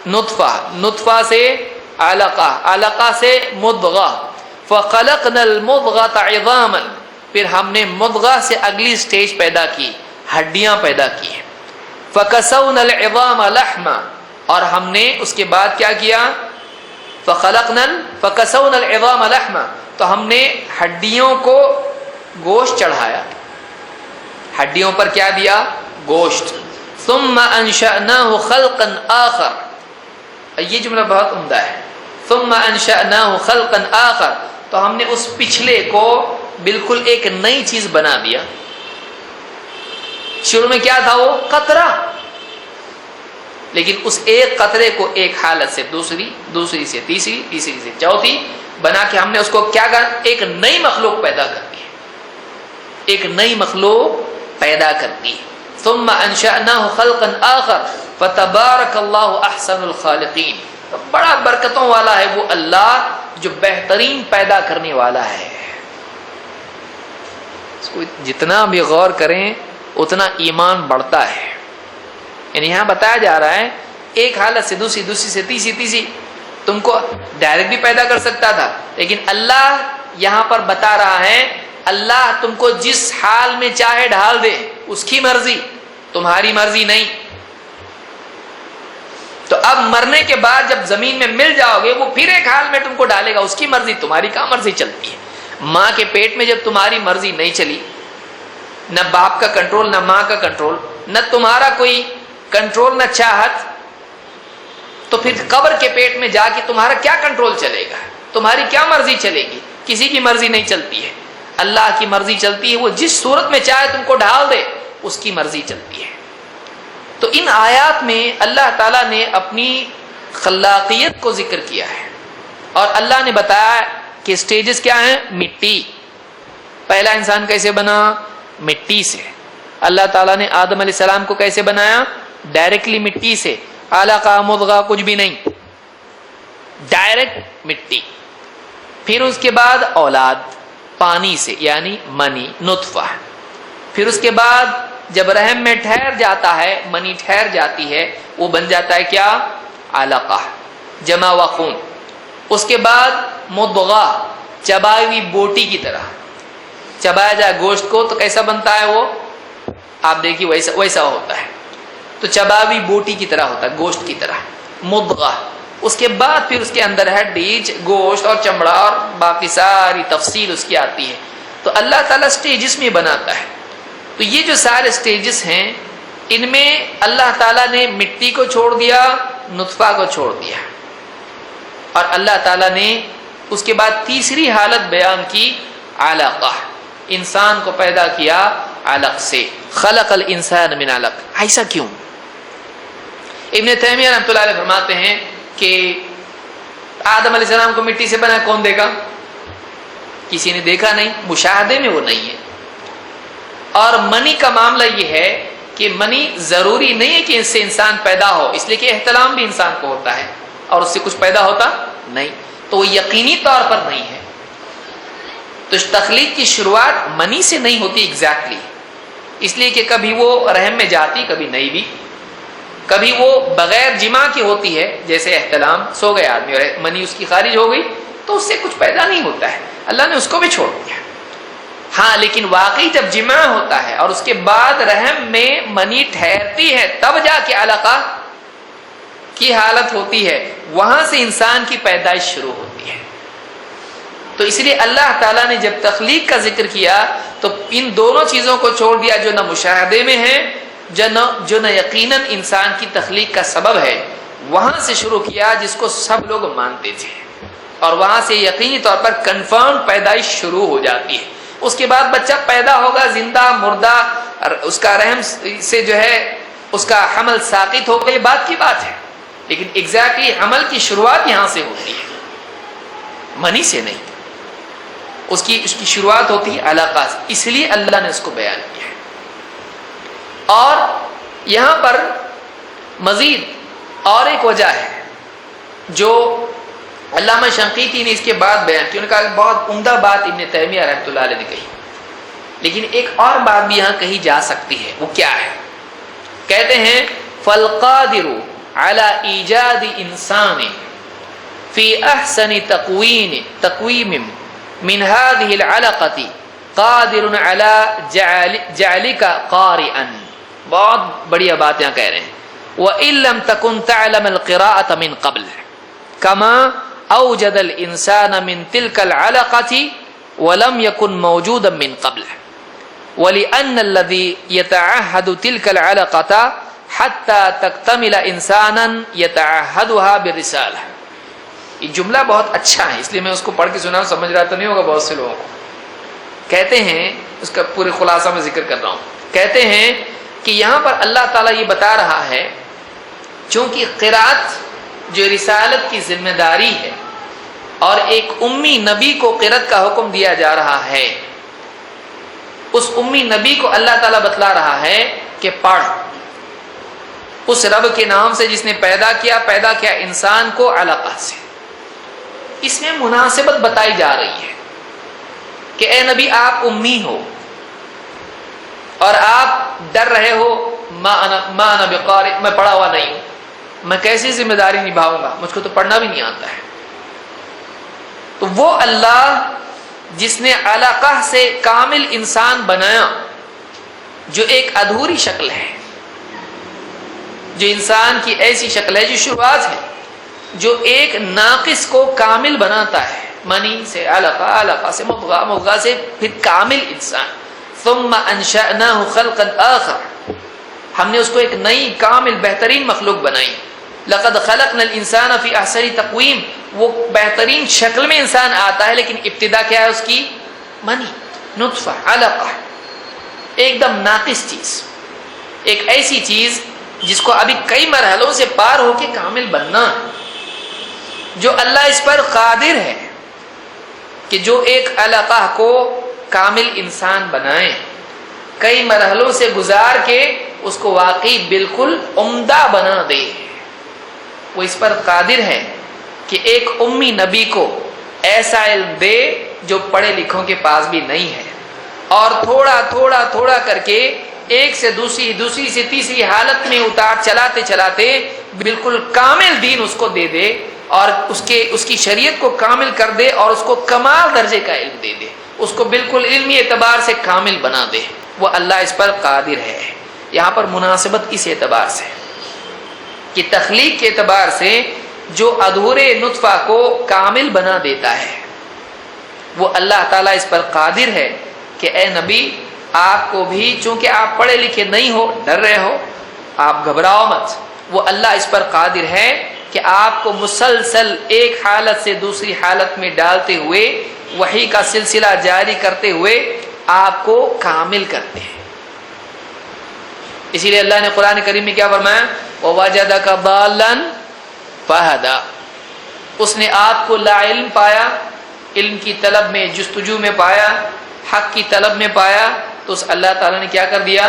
نطفہ، نطفہ سے علقہ، علقہ سے مضغہ، فخلقنا المضغۃ عظاما، پھر ہم نے مضغہ سے اگلی سٹیج پیدا کی، ہڈیاں پیدا کی. فکسونا العظام لحما، اور ہم نے اس کے بعد کیا کیا، فکسونا العظام لحما، تو ہم نے ہڈیوں کو گوشت چڑھایا، ہڈیوں پر کیا دیا، گوشت. ثم انشأناه خلقا آخر، یہ جملہ بہت عمدہ ہے. ثم انشأناه خلقا آخر، تو ہم نے اس پچھلے کو بالکل ایک نئی چیز بنا دیا. شروع میں کیا تھا، وہ قطرہ، لیکن اس ایک قطرے کو ایک حالت سے دوسری، دوسری سے تیسری، تیسری سے چوتھی بنا کے ہم نے اس کو کیا کر، ایک نئی مخلوق پیدا کر دی، ایک نئی مخلوق پیدا کر دی. ثم انشأناه خلقا آخر فتبارک اللہ احسن الخالقین. بڑا برکتوں والا ہے وہ اللہ جو بہترین پیدا کرنے والا ہے. اس کو جتنا بھی غور کریں اتنا ایمان بڑھتا ہے. یعنی یہاں بتایا جا رہا ہے ایک حالت سے دوسری، دوسری سے تیسری، تیسری تم کو ڈائریکٹ بھی پیدا کر سکتا تھا، لیکن اللہ یہاں پر بتا رہا ہے اللہ تم کو جس حال میں چاہے ڈھال دے، اس کی مرضی، تمہاری مرضی نہیں. تو اب مرنے کے بعد جب زمین میں مل جاؤ گے وہ پھر ایک حال میں تم کو ڈالے گا، اس کی مرضی، تمہاری کہاں مرضی چلتی ہے. ماں کے پیٹ میں جب تمہاری مرضی نہیں چلی، نہ باپ کا کنٹرول، نہ ماں کا کنٹرول، نہ تمہارا کوئی کنٹرول، نہ چاہت، تو پھر قبر کے پیٹ میں جا کے تمہارا کیا کنٹرول چلے گا، تمہاری کیا مرضی چلے گی. کسی کی مرضی نہیں چلتی ہے، اللہ کی مرضی چلتی ہے. وہ جس صورت میں چاہے تم کو ڈال دے، اس کی مرضی چلتی ہے. تو ان آیات میں اللہ تعالیٰ نے اپنی خلاقیت کو ذکر کیا ہے، اور اللہ نے بتایا کہ سٹیجز کیا ہیں. مٹی، پہلا انسان کیسے بنا، مٹی سے. اللہ تعالیٰ نے آدم علیہ السلام کو کیسے بنایا، ڈائریکٹلی مٹی سے، علقہ مضغہ کچھ بھی نہیں، ڈائریکٹ مٹی. پھر اس کے بعد اولاد پانی سے، یعنی منی، نطفہ. پھر اس کے بعد جب رحم میں ٹھہر جاتا ہے، منی ٹھہر جاتی ہے، وہ بن جاتا ہے کیا، علقہ، جمع و خون. اس کے بعد مضغہ، چبائی ہوئی بوٹی کی طرح چبایا جائے گوشت کو تو کیسا بنتا ہے وہ، آپ دیکھیے ویسا ہوتا ہے. تو چباوی بوٹی کی طرح ہوتا ہے، گوشت کی طرح، مضغہ. اس کے بعد پھر اس کے اندر ہڈی، گوشت اور چمڑا اور باقی ساری تفصیل اس کی آتی ہے. تو اللہ تعالیٰ سٹیجز میں بناتا ہے. تو یہ جو سارے سٹیجز ہیں ان میں اللہ تعالیٰ نے مٹی کو چھوڑ دیا، نطفہ کو چھوڑ دیا، اور اللہ تعالیٰ نے اس کے بعد تیسری حالت بیان کی، علقہ، انسان کو پیدا کیا علق سے. خلق الانسان من علق. ایسا کیوں؟ ابن تیمیہ رحمۃ اللہ علیہ فرماتے ہیں کہ آدم علیہ السلام کو مٹی سے بنا، کون دیکھا، کسی نے دیکھا نہیں، مشاہدے میں وہ نہیں ہے. اور منی کا معاملہ یہ ہے کہ منی ضروری نہیں ہے کہ اس سے انسان پیدا ہو، اس لیے کہ احتلام بھی انسان کو ہوتا ہے اور اس سے کچھ پیدا ہوتا نہیں، تو وہ یقینی طور پر نہیں ہے. تو تخلیق کی شروعات منی سے نہیں ہوتی ایگزیکٹلی، اس لیے کہ کبھی وہ رحم میں جاتی، کبھی نہیں بھی، کبھی وہ بغیر جماع کی ہوتی ہے، جیسے احتلام، سو گئے آدمی اور منی اس کی خارج ہو گئی تو اس سے کچھ پیدا نہیں ہوتا ہے، اللہ نے اس کو بھی چھوڑ دیا. ہاں لیکن واقعی جب جماع ہوتا ہے اور اس کے بعد رحم میں منی ٹھہرتی ہے تب جا کے علقہ کی حالت ہوتی ہے، وہاں سے انسان کی پیدائش شروع ہوتی ہے. تو اس لیے اللہ تعالیٰ نے جب تخلیق کا ذکر کیا تو ان دونوں چیزوں کو چھوڑ دیا جو نہ مشاہدے میں ہے، جو نہ یقیناً انسان کی تخلیق کا سبب ہے، وہاں سے شروع کیا جس کو سب لوگ مانتے تھے، اور وہاں سے یقینی طور پر کنفرم پیدائش شروع ہو جاتی ہے. اس کے بعد بچہ پیدا ہوگا، زندہ مردہ، اس کا رحم سے جو ہے اس کا حمل ساقط ہوگا، یہ بات کی بات ہے، لیکن ایگزیکٹلی حمل کی شروعات یہاں سے ہوتی ہے، منی سے نہیں. اس کی شروعات ہوتی ہے علقہ سے، اس لیے اللہ نے اس کو بیان کیا ہے. اور یہاں پر مزید اور ایک وجہ ہے جو علامہ شنقیطی نے اس کے بعد بیان کی، انہوں نے کہا کہ بہت عمدہ بات ابن تیمیہ رحمۃ اللہ علیہ نے کہی، لیکن ایک اور بات بھی یہاں کہی جا سکتی ہے، وہ کیا ہے؟ کہتے ہیں فالقادر علی ایجاد انسان فی احسن تقویم من هذه العلقۃ قادر علی جعلک قارئا. بہت بڑی بات یہاں کہہ رہے ہیں وَإِن لَمْ تَكُنْ تَعْلَمَ الْقِرَاءَةَ مِنْ قَبْلِ كَمَا أَوْجَدَ الْإِنسَانَ مِنْ تِلْكَ الْعَلَقَةِ وَلَمْ يَكُنْ مَوْجُودًا مِنْ قَبْلِ وَلِأَنَّ الَّذِي يَتَعَهَّدُ تِلْكَ الْعَلَقَةَ حَتَّى تَكْتَمِلَ إِنسَانًا يَتَعَهَّدُهَا بِالرِّسَالَةِ. یہ جملہ بہت اچھا ہے، اس لیے میں اس کو پڑھ کے سنا سمجھ رہا تو نہیں ہوگا بہت سے لوگوں کو. کہتے ہیں، اس کا پورے خلاصہ میں ذکر کر رہا ہوں، کہتے ہیں کہ یہاں پر اللہ تعالیٰ یہ بتا رہا ہے چونکہ قرات جو رسالت کی ذمہ داری ہے اور ایک امی نبی کو قرات کا حکم دیا جا رہا ہے، اس امی نبی کو اللہ تعالیٰ بتلا رہا ہے کہ پڑھ اس رب کے نام سے جس نے پیدا کیا انسان کو علقہ سے. اس میں مناسبت بتائی جا رہی ہے کہ اے نبی آپ امی ہو اور آپ ڈر رہے ہو ما انا بقارئ، میں پڑھا ہوا نہیں ہوں، میں کیسی ذمہ داری نبھاؤں گا، مجھ کو تو پڑھنا بھی نہیں آتا ہے. تو وہ اللہ جس نے علقہ سے کامل انسان بنایا، جو ایک ادھوری شکل ہے، جو انسان کی ایسی شکل ہے جو شروعات ہے، جو ایک ناقص کو کامل بناتا ہے، منی سے علقہ، علقہ سے مضغہ، مضغہ سے پھر کامل انسان. ثم انشأناه خلقا آخر، ہم نے اس کو ایک نئی کامل بہترین مخلوق بنائی. لقد خلقنا الانسان فی احسن تقویم، وہ بہترین شکل میں انسان آتا ہے، لیکن ابتدا کیا ہے اس کی؟ منی، نطفہ، علقہ، ایک دم ناقص چیز، ایک ایسی چیز جس کو ابھی کئی مرحلوں سے پار ہو کے کامل بننا ہے. جو اللہ اس پر قادر ہے کہ جو ایک علقہ کو کامل انسان بنائیں، کئی مرحلوں سے گزار کے اس کو واقعی بالکل عمدہ بنا دے، وہ اس پر قادر ہے کہ ایک امی نبی کو ایسا علم دے جو پڑھے لکھوں کے پاس بھی نہیں ہے، اور تھوڑا تھوڑا تھوڑا کر کے ایک سے دوسری، دوسری سے تیسری حالت میں اتار چلاتے چلاتے بالکل کامل دین اس کو دے دے، اور اس کی شریعت کو کامل کر دے، اور اس کو کمال درجے کا علم دے دے، اس کو بالکل علمی اعتبار سے کامل بنا دے. وہ اللہ اس پر قادر ہے. یہاں پر مناسبت اس اعتبار سے کہ تخلیق کے اعتبار سے جو ادھورے نطفہ کو کامل بنا دیتا ہے، وہ اللہ تعالیٰ اس پر قادر ہے کہ اے نبی آپ کو بھی، چونکہ آپ پڑھے لکھے نہیں ہو، ڈر رہے ہو، آپ گھبراؤ مت. وہ اللہ اس پر قادر ہے کہ آپ کو مسلسل ایک حالت سے دوسری حالت میں ڈالتے ہوئے، وحی کا سلسلہ جاری کرتے ہوئے آپ کو کامل کرتے ہیں. اسی لیے اللہ نے قرآن کریم میں کیا فرمایا؟ وَوَجَدَكَ ضَالًّا فَهَدَى، اس نے آپ کو لا علم پایا، علم کی طلب میں، جستجو میں پایا، حق کی طلب میں پایا، تو اس اللہ تعالیٰ نے کیا کر دیا؟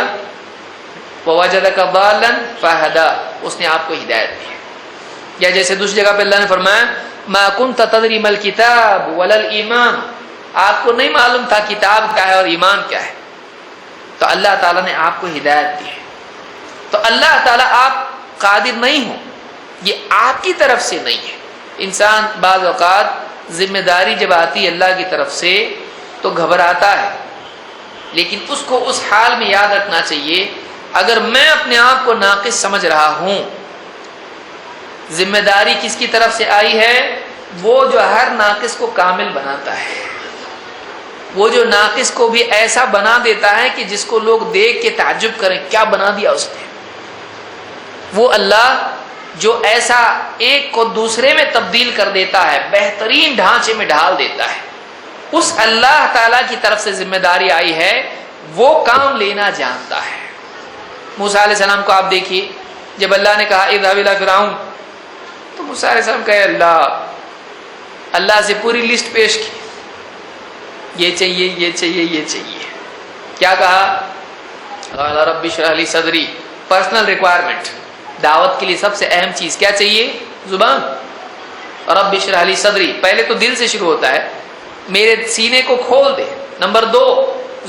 وَوَجَدَكَ ضَالًّا فَهَدَى، اس نے آپ کو ہدایت دی. یا جیسے دوسری جگہ پہ اللہ نے فرمایا مَا كُنْتَ تَدْرِي مَا الْكِتَابُ وَلَا الْإِيمَانُ، آپ کو نہیں معلوم تھا کتاب کیا ہے اور ایمان کیا ہے، تو اللہ تعالیٰ نے آپ کو ہدایت دی. تو اللہ تعالیٰ آپ قادر نہیں ہو، یہ آپ کی طرف سے نہیں ہے. انسان بعض اوقات ذمہ داری جب آتی ہے اللہ کی طرف سے تو گھبراتا ہے، لیکن اس کو اس حال میں یاد رکھنا چاہیے اگر میں اپنے آپ کو ناقص سمجھ رہا ہوں، ذمہ داری کس کی طرف سے آئی ہے؟ وہ جو ہر ناقص کو کامل بناتا ہے، وہ جو ناقص کو بھی ایسا بنا دیتا ہے کہ جس کو لوگ دیکھ کے تعجب کریں کیا بنا دیا اس نے. وہ اللہ جو ایسا ایک کو دوسرے میں تبدیل کر دیتا ہے، بہترین ڈھانچے میں ڈھال دیتا ہے، اس اللہ تعالیٰ کی طرف سے ذمہ داری آئی ہے، وہ کام لینا جانتا ہے. موسیٰ علیہ السلام کو آپ دیکھیے، جب اللہ نے کہا اذهب الى فرعون، تو موسیٰ علیہ السلام کہے اللہ سے پوری لسٹ پیش کی، یہ چاہیے، یہ چاہیے، یہ چاہیے. کیا کہا؟ قال رب اشرح لي صدری. پرسنل ریکوائرمنٹ، دعوت کے لیے سب سے اہم چیز کیا چاہیے؟ زبان. رب اشرح لی صدری، پہلے تو دل سے شروع ہوتا ہے، میرے سینے کو کھول دے۔ نمبر 2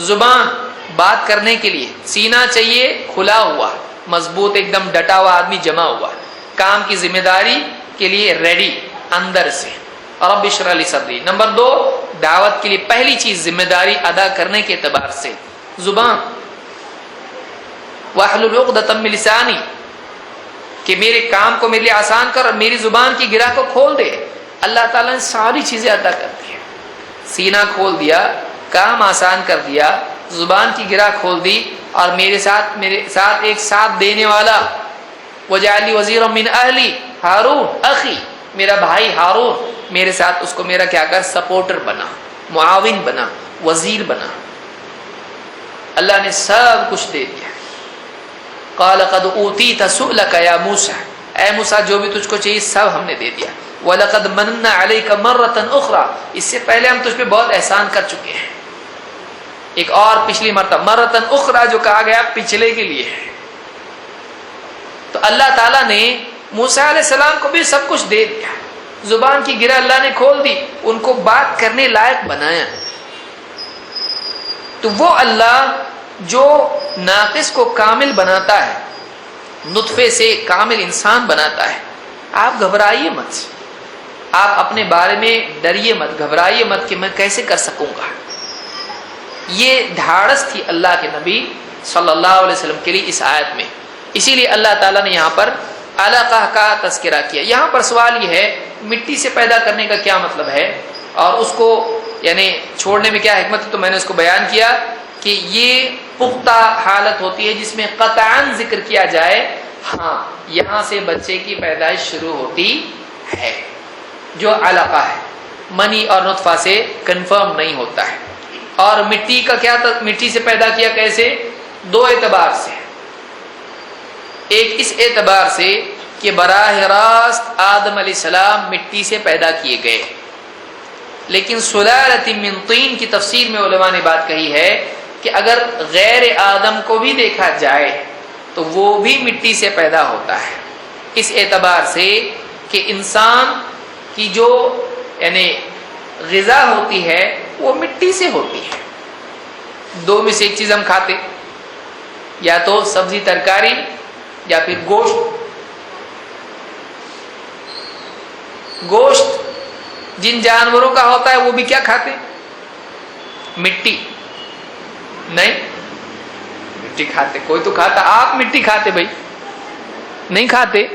زبان، بات کرنے کے لیے سینہ چاہیے کھلا ہوا، مضبوط، ایک دم ڈٹا ہوا آدمی، جمع ہوا، کام کی ذمہ داری کے لیے ریڈی اندر سے۔ رب اشرح لی صدری۔ نمبر 2 دعوت کے لیے پہلی چیز ذمہ داری ادا کرنے کے اعتبار سے زبان، واحلل عقدۃ من لسانی، کہ میرے کام کو میرے لیے آسان کر اور میری زبان کی گرہ کو کھول دے۔ اللہ تعالیٰ نے ساری چیزیں عطا کر دی، سینہ کھول دیا، کام آسان کر دیا، زبان کی گرہ کھول دی، اور میرے ساتھ ایک ساتھ دینے والا، وجعل لی وزیرا من اہلی ہارون اخی، میرا بھائی ہارون میرے ساتھ، اس کو میرا کیا کر، سپورٹر بنا، معاون بنا، وزیر بنا۔ اللہ نے سب کچھ دے دیا۔ قال قد اوتیت سؤلک یا موسیٰ، اے موسیٰ جو بھی تجھ کو چاہیے سب ہم نے دے دیا۔ وَلَقَدْ مَنَنَّا عَلَيْكَ مَرَّةً أُخْرَى، اس سے پہلے ہم تجھ پہ بہت احسان کر چکے ہیں، ایک اور پچھلی مرتبہ، مرتن اخرى جو کہا گیا پچھلے کے لیے ہے۔ تو اللہ تعالیٰ نے موسیٰ علیہ السلام کو بھی سب کچھ دے دیا، زبان کی گرہ اللہ نے کھول دی، ان کو بات کرنے لائق بنایا۔ تو وہ اللہ جو ناقص کو کامل بناتا ہے، نطفے سے کامل انسان بناتا ہے، آپ گھبرائیے مت، آپ اپنے بارے میں ڈریے مت، گھبرائیے مت کہ میں کیسے کر سکوں گا۔ یہ دھاڑس تھی اللہ کے نبی صلی اللہ علیہ وسلم کے لیے اس آیت میں، اسی لیے اللہ تعالیٰ نے یہاں پر علقہ کا تذکرہ کیا۔ یہاں پر سوال یہ ہے مٹی سے پیدا کرنے کا کیا مطلب ہے، اور اس کو یعنی چھوڑنے میں کیا حکمت ہے، تو میں نے اس کو بیان کیا کہ یہ پختہ حالت ہوتی ہے جس میں قطعاً ذکر کیا جائے ہاں یہاں سے بچے کی پیدائش شروع ہوتی ہے، جو علقہ ہے، منی اور نطفہ سے کنفرم نہیں ہوتا ہے۔ اور مٹی کا کیا، مٹی سے پیدا کیا کیسے، 2 اعتبار سے، ایک اس اعتبار سے کہ براہ راست آدم علیہ السلام مٹی سے پیدا کیے گئے، لیکن سلالۃ من طین کی تفسیر میں علماء نے بات کہی ہے کہ اگر غیر آدم کو بھی دیکھا جائے تو وہ بھی مٹی سے پیدا ہوتا ہے، اس اعتبار سے کہ انسان کی جو یعنی غذا ہوتی ہے وہ مٹی سے ہوتی ہے۔ 2 میں سے ایک چیز ہم کھاتے، یا تو سبزی ترکاری یا پھر گوشت۔ گوشت جن جانوروں کا ہوتا ہے وہ بھی کیا کھاتے، مٹی، نہیں مٹی کھاتے، کوئی تو کھاتا، آپ مٹی کھاتے بھائی، نہیں کھاتے،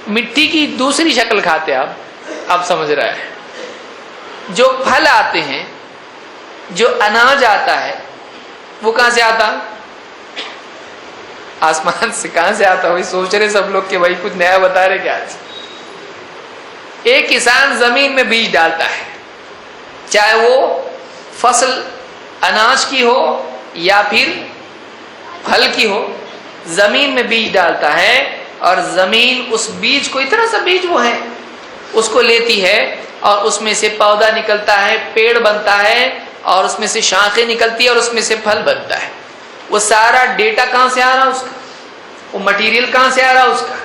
مٹی کی دوسری شکل کھاتے آپ سمجھ رہے ہیں۔ جو پھل آتے ہیں، جو اناج آتا ہے، وہ کہاں سے آتا، آسمان سے کہاں سے آتا؟ وہی سوچ رہے سب لوگ کہ بھائی کچھ نیا بتا رہے کیا آج۔ ایک کسان زمین میں بیج ڈالتا ہے، چاہے وہ فصل اناج کی ہو یا پھر پھل کی ہو، زمین میں بیج ڈالتا ہے، اور زمین اس بیج کو، اتنا سا بیج وہ ہے، اس کو لیتی ہے اور اس میں سے پودا نکلتا ہے، پیڑ بنتا ہے، اور اس میں سے شاخیں نکلتی ہے، اور اس میں سے پھل بنتا ہے۔ وہ سارا ڈیٹا کہاں سے آ رہا اس کا، وہ مٹیریل کہاں سے آ رہا اس کا،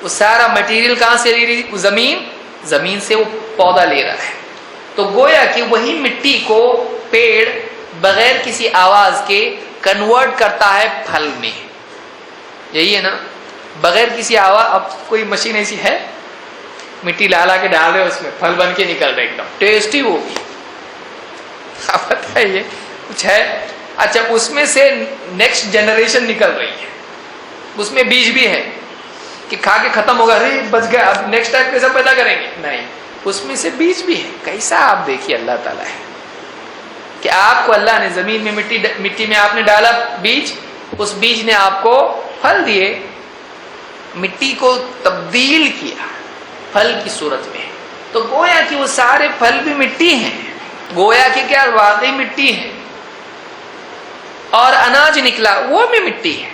وہ سارا مٹیریل کہاں سے لے رہی، زمین سے وہ پودا لے رہا ہے۔ تو گویا کہ وہی مٹی کو پیڑ بغیر کسی آواز کے کنورٹ کرتا ہے پھل میں، یہی ہے نا، بغیر کسی آواز۔ اب کوئی مشین ایسی ہے، مٹی لا کے ڈال رہے اس میں پھل بن کے نکل رہے، ایک دم ٹیسٹی وہ بھی، بتائیے کچھ ہے؟ اچھا اس میں سے نیکسٹ جنریشن نکل رہی ہے، اس میں بیج بھی ہے کہ کھا کے ختم ہوگا، ارے بچ گیا، اب نیکسٹ ٹائم کیسا پیدا کریں گے، نہیں، اس میں سے بیج بھی ہے۔ کیسا آپ دیکھیے اللہ تعالیٰ ہے کہ آپ کو اللہ نے زمین میں مٹی میں آپ نے ڈالا بیج، اس بیج نے آپ کو پھل دیے، مٹی کو تبدیل کیا پھل کی صورت میں۔ تو گویا کہ وہ سارے پھل بھی مٹی ہیں، گویا کہ کیا واقعی مٹی ہے، اور اناج نکلا وہ بھی مٹی ہے۔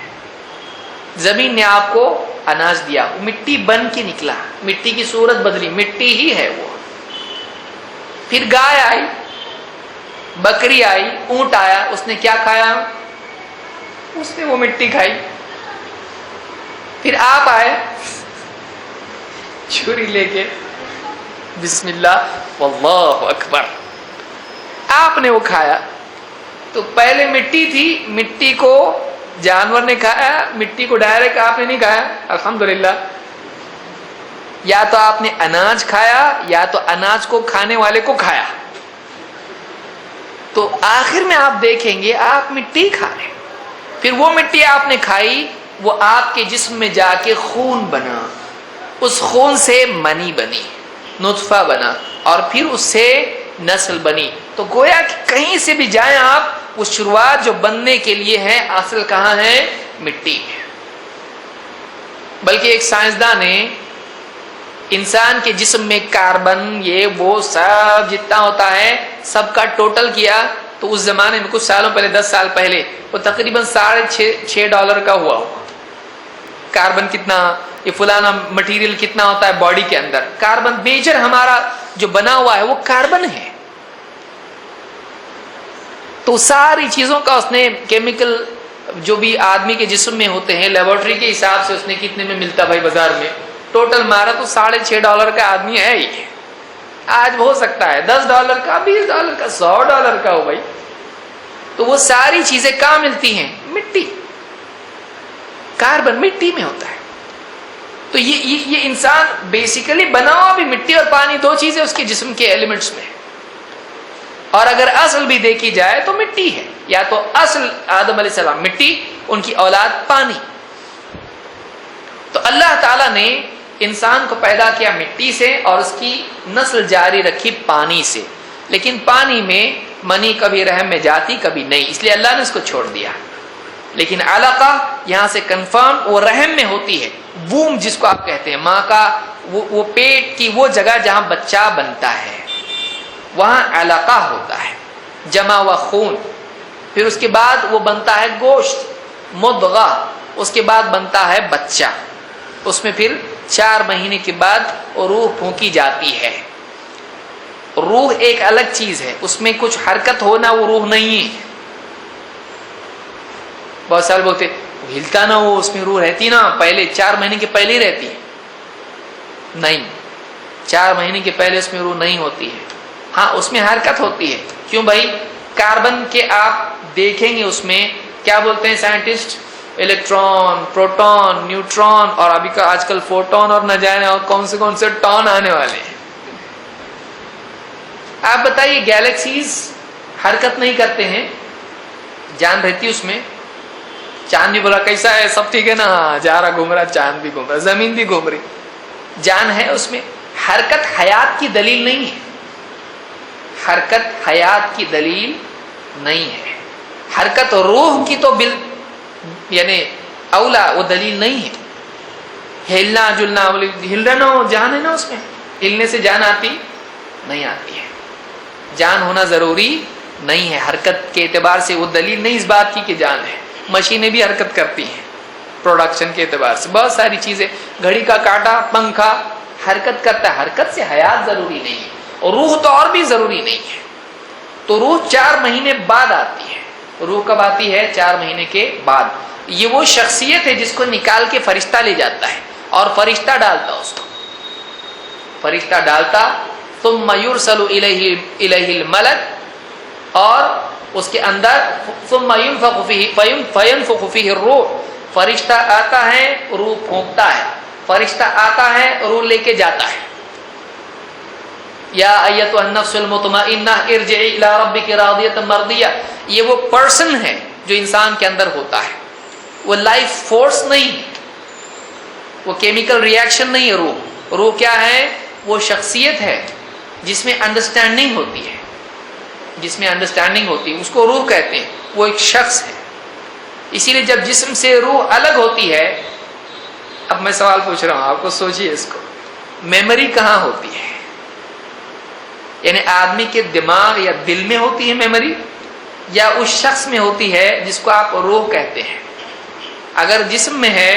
زمین نے آپ کو اناج دیا، وہ مٹی بن کے نکلا، مٹی کی صورت بدلی، مٹی ہی ہے وہ۔ پھر گائے آئی، بکری آئی، اونٹ آیا، اس نے کیا کھایا، اس نے وہ مٹی کھائی۔ پھر آپ آئے، چھری لے کے بسم اللہ واللہ اکبر، آپ نے وہ کھایا تو پہلے مٹی تھی، مٹی کو جانور نے کھایا، مٹی کو ڈائریکٹ آپ نے نہیں کھایا، الحمدللہ۔ یا تو آپ نے اناج کھایا یا تو اناج کو کھانے والے کو کھایا، تو آخر میں آپ دیکھیں گے آپ مٹی کھا رہے ہیں۔ پھر وہ مٹی آپ نے کھائی، وہ آپ کے جسم میں جا کے خون بنا، اس خون سے منی بنی، نطفہ بنا، اور پھر اس سے نسل بنی۔ تو گویا کہ کہیں سے بھی جائیں آپ، وہ شروعات جو بننے کے لیے ہے اصل کہاں ہے؟ مٹی ہے۔ بلکہ ایک سائنسداں نے انسان کے جسم میں کاربن یہ وہ سب جتنا ہوتا ہے سب کا ٹوٹل کیا، تو اس زمانے میں کچھ سالوں پہلے، 10 سال پہلے، وہ تقریباً $6.5 کا ہوا۔ کاربن کتنا، یہ فلانا مٹیریل کتنا ہوتا ہے باڈی کے اندر، کاربن میجر ہمارا جو بنا ہوا ہے وہ کاربن ہے۔ تو ساری چیزوں کا اس نے کیمیکل جو بھی آدمی کے جسم میں ہوتے ہیں لیبورٹری کے حساب سے اس نے کتنے میں ملتا بھائی بازار میں، ٹوٹل مارا تو $6.5 کا آدمی ہے ہی۔ آج ہو سکتا ہے $10 کا، $20 کا، $100 کا ہو بھائی۔ تو وہ ساری چیزیں کہاں ملتی ہیں؟ مٹی، کاربن مٹی میں ہوتا ہے۔ تو یہ انسان بیسیکلی بنا ہوا بھی مٹی اور پانی، دو چیزیں اس کے جسم کے ایلیمنٹس میں، اور اگر اصل بھی دیکھی جائے تو مٹی ہے۔ یا تو اصل آدم علیہ السلام مٹی، ان کی اولاد پانی۔ تو اللہ تعالیٰ نے انسان کو پیدا کیا مٹی سے اور اس کی نسل جاری رکھی پانی سے، لیکن پانی میں منی کبھی رحم میں جاتی کبھی نہیں، اس لیے اللہ نے اس کو چھوڑ دیا۔ لیکن علقہ یہاں سے کنفرم وہ رحم میں ہوتی ہے، ووم جس کو آپ کہتے ہیں، ماں کا وہ پیٹ کی وہ جگہ جہاں بچہ بنتا ہے، وہاں علقہ ہوتا ہے، جمع ہوا خون۔ پھر اس کے بعد وہ بنتا ہے گوشت، مضغہ، اس کے بعد بنتا ہے بچہ، اس میں پھر 4 مہینے کے بعد روح پھونکی جاتی ہے۔ روح ایک الگ چیز ہے، اس میں کچھ حرکت ہونا وہ روح نہیں ہے۔ بہت سارے بولتے ہلتا نہ ہو، اس میں روح رہتی نا، پہلے 4 مہینے کے پہلے ہی رہتی ہے۔ نہیں، 4 مہینے کے پہلے اس میں روح نہیں ہوتی ہے۔ ہاں اس میں حرکت ہوتی ہے، کیوں بھائی؟ کاربن کے آپ دیکھیں گے اس میں کیا بولتے ہیں سائنٹسٹ، الیکٹران، پروٹون، نیوٹران، اور ابھی کا آج کل فوٹون، اور نہ جانے اور کون سے ٹون آنے والے ہیں۔ آپ بتائیے گیلیکسیز حرکت نہیں کرتے ہیں، جان رہتی اس میں؟ چاند بھی بولا کیسا ہے، سب ٹھیک ہے نا، جا رہا گھوم رہا، چاند بھی گھوم رہا، زمین بھی گھوم رہی، جان ہے اس میں۔ حرکت حیات کی دلیل نہیں ہے، حرکت حیات کی دلیل نہیں ہے۔ حرکت روح کی تو یعنی اولا وہ دلیل نہیں ہے۔ ہلنا جلنا، ہل رہا نہ ہو، جان ہے نا اس میں، ہلنے سے جان آتی نہیں آتی ہے، جان ہونا ضروری نہیں ہے۔ حرکت کے اعتبار سے وہ دلیل نہیں اس بات کی کہ جان ہے۔ مشینیں بھی حرکت کرتی ہیں پروڈکشن کے اعتبار سے، بہت ساری چیزیں، گھڑی کا کانٹا، پنکھا حرکت کرتا ہے، حرکت سے حیات ضروری نہیں ہے، اور روح تو اور بھی ضروری نہیں ہے۔ تو روح 4 مہینے بعد آتی ہے۔ روح کب آتی ہے؟ 4 مہینے کے بعد۔ یہ وہ شخصیت ہے جس کو نکال کے فرشتہ لے جاتا ہے، اور فرشتہ ڈالتا اس کو، فرشتہ ڈالتا، ثم یرسل الیہ الملک، اور اس کے اندر ثم ينفخ فیہ الروح، فرشتہ آتا ہے، روح پھونکتا ہے، فرشتہ آتا ہے، روح لے کے جاتا ہے۔ یا ایتھا النفس المطمئنہ ارجعی الی ربک راضیۃ مرضیہ، یہ وہ پرسن ہے جو انسان کے اندر ہوتا ہے، وہ لائف فورس نہیں، وہ کیمیکل ریاکشن نہیں ہے۔ روح کیا ہے؟ وہ شخصیت ہے جس میں انڈرسٹینڈنگ ہوتی ہے، جس میں انڈرسٹینڈنگ ہوتی ہے، اس کو روح کہتے ہیں، وہ ایک شخص ہے۔ اسی لیے جب جسم سے روح الگ ہوتی ہے، اب میں سوال پوچھ رہا ہوں آپ کو، سوچیے اس کو، میموری کہاں ہوتی ہے؟ یعنی آدمی کے دماغ یا دل میں ہوتی ہے میموری، یا اس شخص میں ہوتی ہے جس کو آپ روح کہتے ہیں؟ اگر جسم میں ہے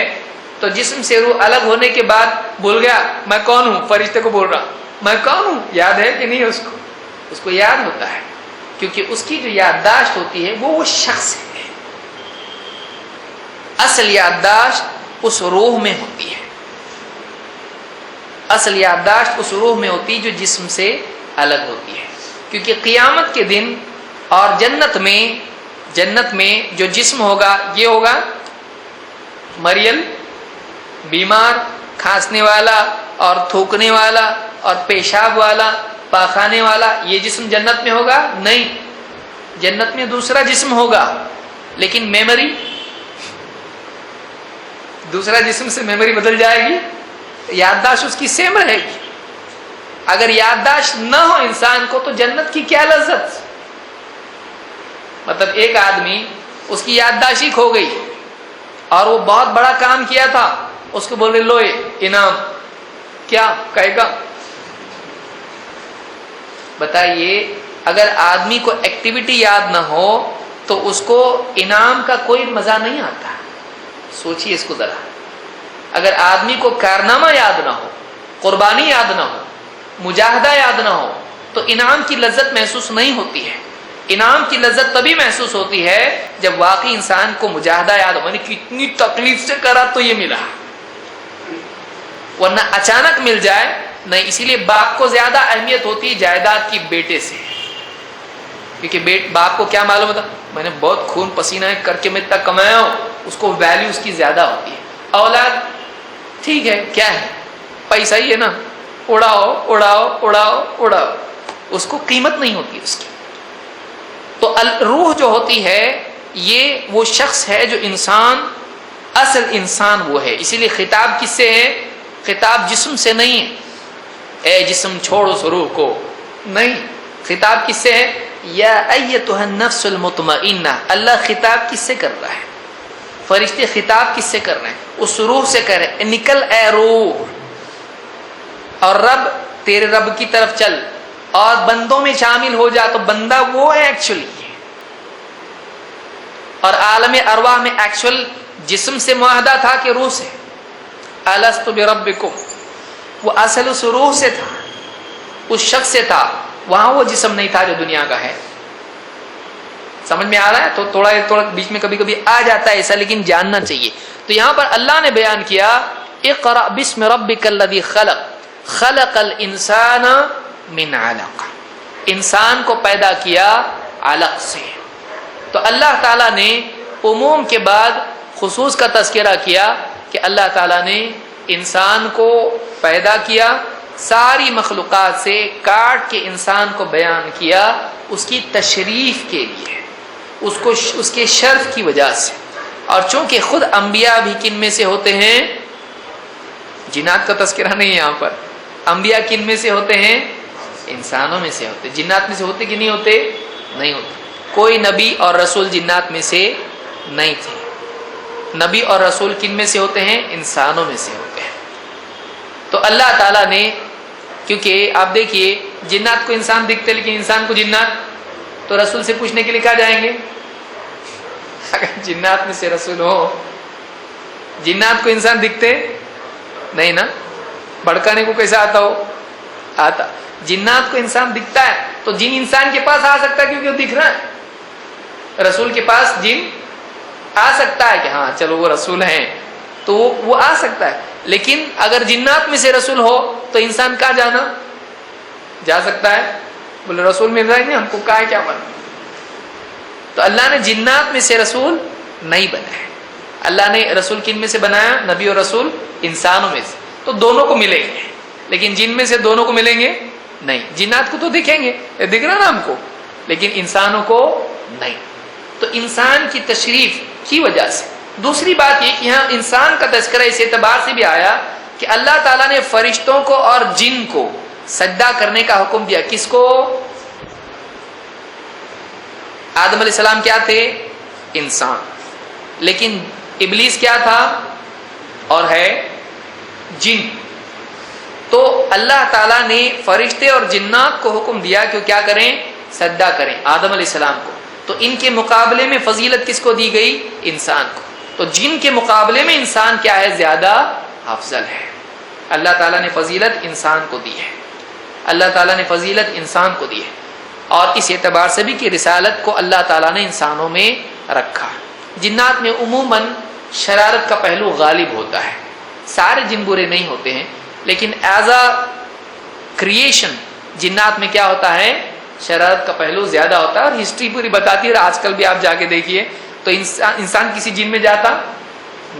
تو جسم سے روح الگ ہونے کے بعد بھول گیا میں کون ہوں، فرشتے کو بول رہا میں کون ہوں، یاد ہے کہ نہیں؟ اس کو یاد ہوتا ہے، کیونکہ اس کی جو یادداشت ہوتی ہے وہ شخص ہے، اصل یادداشت اس روح میں ہوتی ہے۔ اصل یادداشت اس روح میں ہوتی جو جسم سے الگ ہوتی ہے، کیونکہ قیامت کے دن اور جنت میں جو جسم ہوگا یہ ہوگا مریل، بیمار، کھانسنے والا اور تھوکنے والا اور پیشاب والا، پاخانے والا، یہ جسم جنت میں ہوگا؟ نہیں، جنت میں دوسرا جسم ہوگا، لیکن میموری، دوسرا جسم سے میموری بدل جائے گی، یادداشت اس کی سیم رہے گی۔ اگر یادداشت نہ ہو انسان کو تو جنت کی کیا لذت؟ مطلب ایک آدمی اس کی یادداشت ہی کھو گئی اور وہ بہت بڑا کام کیا تھا، اس کو بولے لو انعام، کیا کہے گا؟ بتائیے، اگر آدمی کو ایکٹیویٹی یاد نہ ہو تو اس کو انعام کا کوئی مزہ نہیں آتا۔ سوچیے اس کو ذرا، اگر آدمی کو کارنامہ یاد نہ ہو، قربانی یاد نہ ہو، مجاہدہ یاد نہ ہو تو انعام کی لذت محسوس نہیں ہوتی ہے۔ انعام کی لذت تبھی محسوس ہوتی ہے جب واقعی انسان کو مجاہدہ یاد ہو، میں نے کتنی تکلیف سے کرا تو یہ ملا، ورنہ اچانک مل جائے نہیں۔ اسی لیے باپ کو زیادہ اہمیت ہوتی ہے جائیداد کی بیٹے سے، کیونکہ باپ کو کیا معلوم ہوتا، میں نے بہت خون پسینہ کر کے میں اتنا کمایا ہوں، اس کو ویلیو اس کی زیادہ ہوتی ہے۔ اولاد ٹھیک ہے، کیا ہے، پیسہ ہی ہے نا، اڑاؤ اڑاؤ اڑاؤ اڑاؤ، اس کو قیمت نہیں ہوتی اس کی۔ تو روح جو ہوتی ہے یہ وہ شخص ہے جو انسان، اصل انسان وہ ہے۔ اسی لیے خطاب کس سے ہے؟ خطاب جسم سے نہیں ہے، اے جسم چھوڑ اس روح کو، نہیں، خطاب کس سے ہے؟ یا ایتھا النفس المطمئنہ۔ اللہ خطاب کس سے کر رہا ہے؟ فرشتے خطاب کس سے کر رہے ہیں؟ اس روح سے کر رہے ہیں، نکل اے روح، اور رب، تیرے رب کی طرف چل اور بندوں میں شامل ہو جا۔ تو بندہ وہ ہے ایکچولی، اور عالم ارواح میں ایکچوئل جسم سے معاہدہ تھا کہ روح سے، الست بربکم، وہ اصل اس روح سے تھا، اس شخص سے تھا، وہاں وہ جسم نہیں تھا جو دنیا کا ہے۔ سمجھ میں آ رہا ہے؟ تو تھوڑا بیچ میں کبھی کبھی آ جاتا ہے ایسا، لیکن جاننا چاہیے۔ تو یہاں پر اللہ نے بیان کیا اقرأ بسم ربک الذی خلق، خلق الانسان من علق، انسان کو پیدا کیا علق سے۔ تو اللہ تعالیٰ نے عموم کے بعد خصوص کا تذکرہ کیا کہ اللہ تعالیٰ نے انسان کو پیدا کیا، ساری مخلوقات سے کاٹ کے انسان کو بیان کیا اس کی تشریف کے لیے، اس کے شرف کی وجہ سے۔ اور چونکہ خود انبیاء بھی کن میں سے ہوتے ہیں؟ جنات کا تذکرہ نہیں یہاں پر، انبیاء کن میں سے ہوتے ہیں؟ انسانوں میں سے ہوتے۔ جنات میں سے ہوتے کہ نہیں ہوتے؟ نہیں ہوتے۔ کوئی نبی اور رسول جنات میں سے نہیں تھے۔ نبی اور رسول کن میں سے ہوتے ہیں؟ انسانوں میں سے ہوتے ہیں۔ تو اللہ تعالیٰ نے، کیونکہ آپ دیکھیے جنات کو انسان دکھتے لیکن انسان کو جنات، تو رسول سے پوچھنے کے لیے کہاں جائیں گے؟ اگر جنات میں سے رسول ہو، جنات کو انسان دکھتے نہیں نا، بھڑکانے کو کیسا آتا ہو؟ آتا۔ جنات کو انسان دکھتا ہے تو جن انسان کے پاس آ سکتا ہے کیونکہ وہ دکھ رہا ہے۔ رسول کے پاس جن آ سکتا ہے کہ ہاں چلو وہ رسول ہیں، تو وہ آ سکتا ہے، لیکن اگر جنات میں سے رسول ہو تو انسان کہاں جا سکتا ہے؟ بولے رسول مل رہا ہے نہیں، ہم کو کہا ہے کیا بنا؟ تو اللہ نے جنات میں سے رسول نہیں بنایا۔ اللہ نے رسول کن میں سے بنایا؟ نبی اور رسول انسانوں میں سے، تو دونوں کو ملیں گے، لیکن جن میں سے دونوں کو ملیں گے نہیں۔ جنات کو تو دکھیں گے، دکھ رہا نا ہم کو، لیکن انسانوں کو نہیں۔ تو انسان کی تشریف کی وجہ سے۔ دوسری بات یہ کہ یہاں انسان کا تذکرہ اس اعتبار سے بھی آیا کہ اللہ تعالیٰ نے فرشتوں کو اور جن کو سجدہ کرنے کا حکم دیا۔ کس کو؟ آدم علیہ السلام کیا تھے؟ انسان، لیکن ابلیس کیا تھا اور ہے؟ جن۔ تو اللہ تعالیٰ نے فرشتے اور جنات کو حکم دیا کہ وہ کیا کریں؟ سجدہ کریں آدم علیہ السلام کو۔ تو ان کے مقابلے میں فضیلت کس کو دی گئی؟ انسان کو۔ تو جن کے مقابلے میں انسان کیا ہے؟ زیادہ افضل ہے۔ اللہ تعالیٰ نے فضیلت انسان کو دی ہے، اللہ تعالیٰ نے فضیلت انسان کو دی ہے، اور اس اعتبار سے بھی کہ رسالت کو اللہ تعالیٰ نے انسانوں میں رکھا۔ جنات میں عموماً شرارت کا پہلو غالب ہوتا ہے، سارے جن برے نہیں ہوتے ہیں، لیکن ایز اے کریشن جنات میں کیا ہوتا ہے؟ شرارت کا پہلو زیادہ ہوتا ہے، اور ہسٹری پوری بتاتی ہے. آج کل بھی آپ جا کے دیکھیے تو انسان کسی جن میں جاتا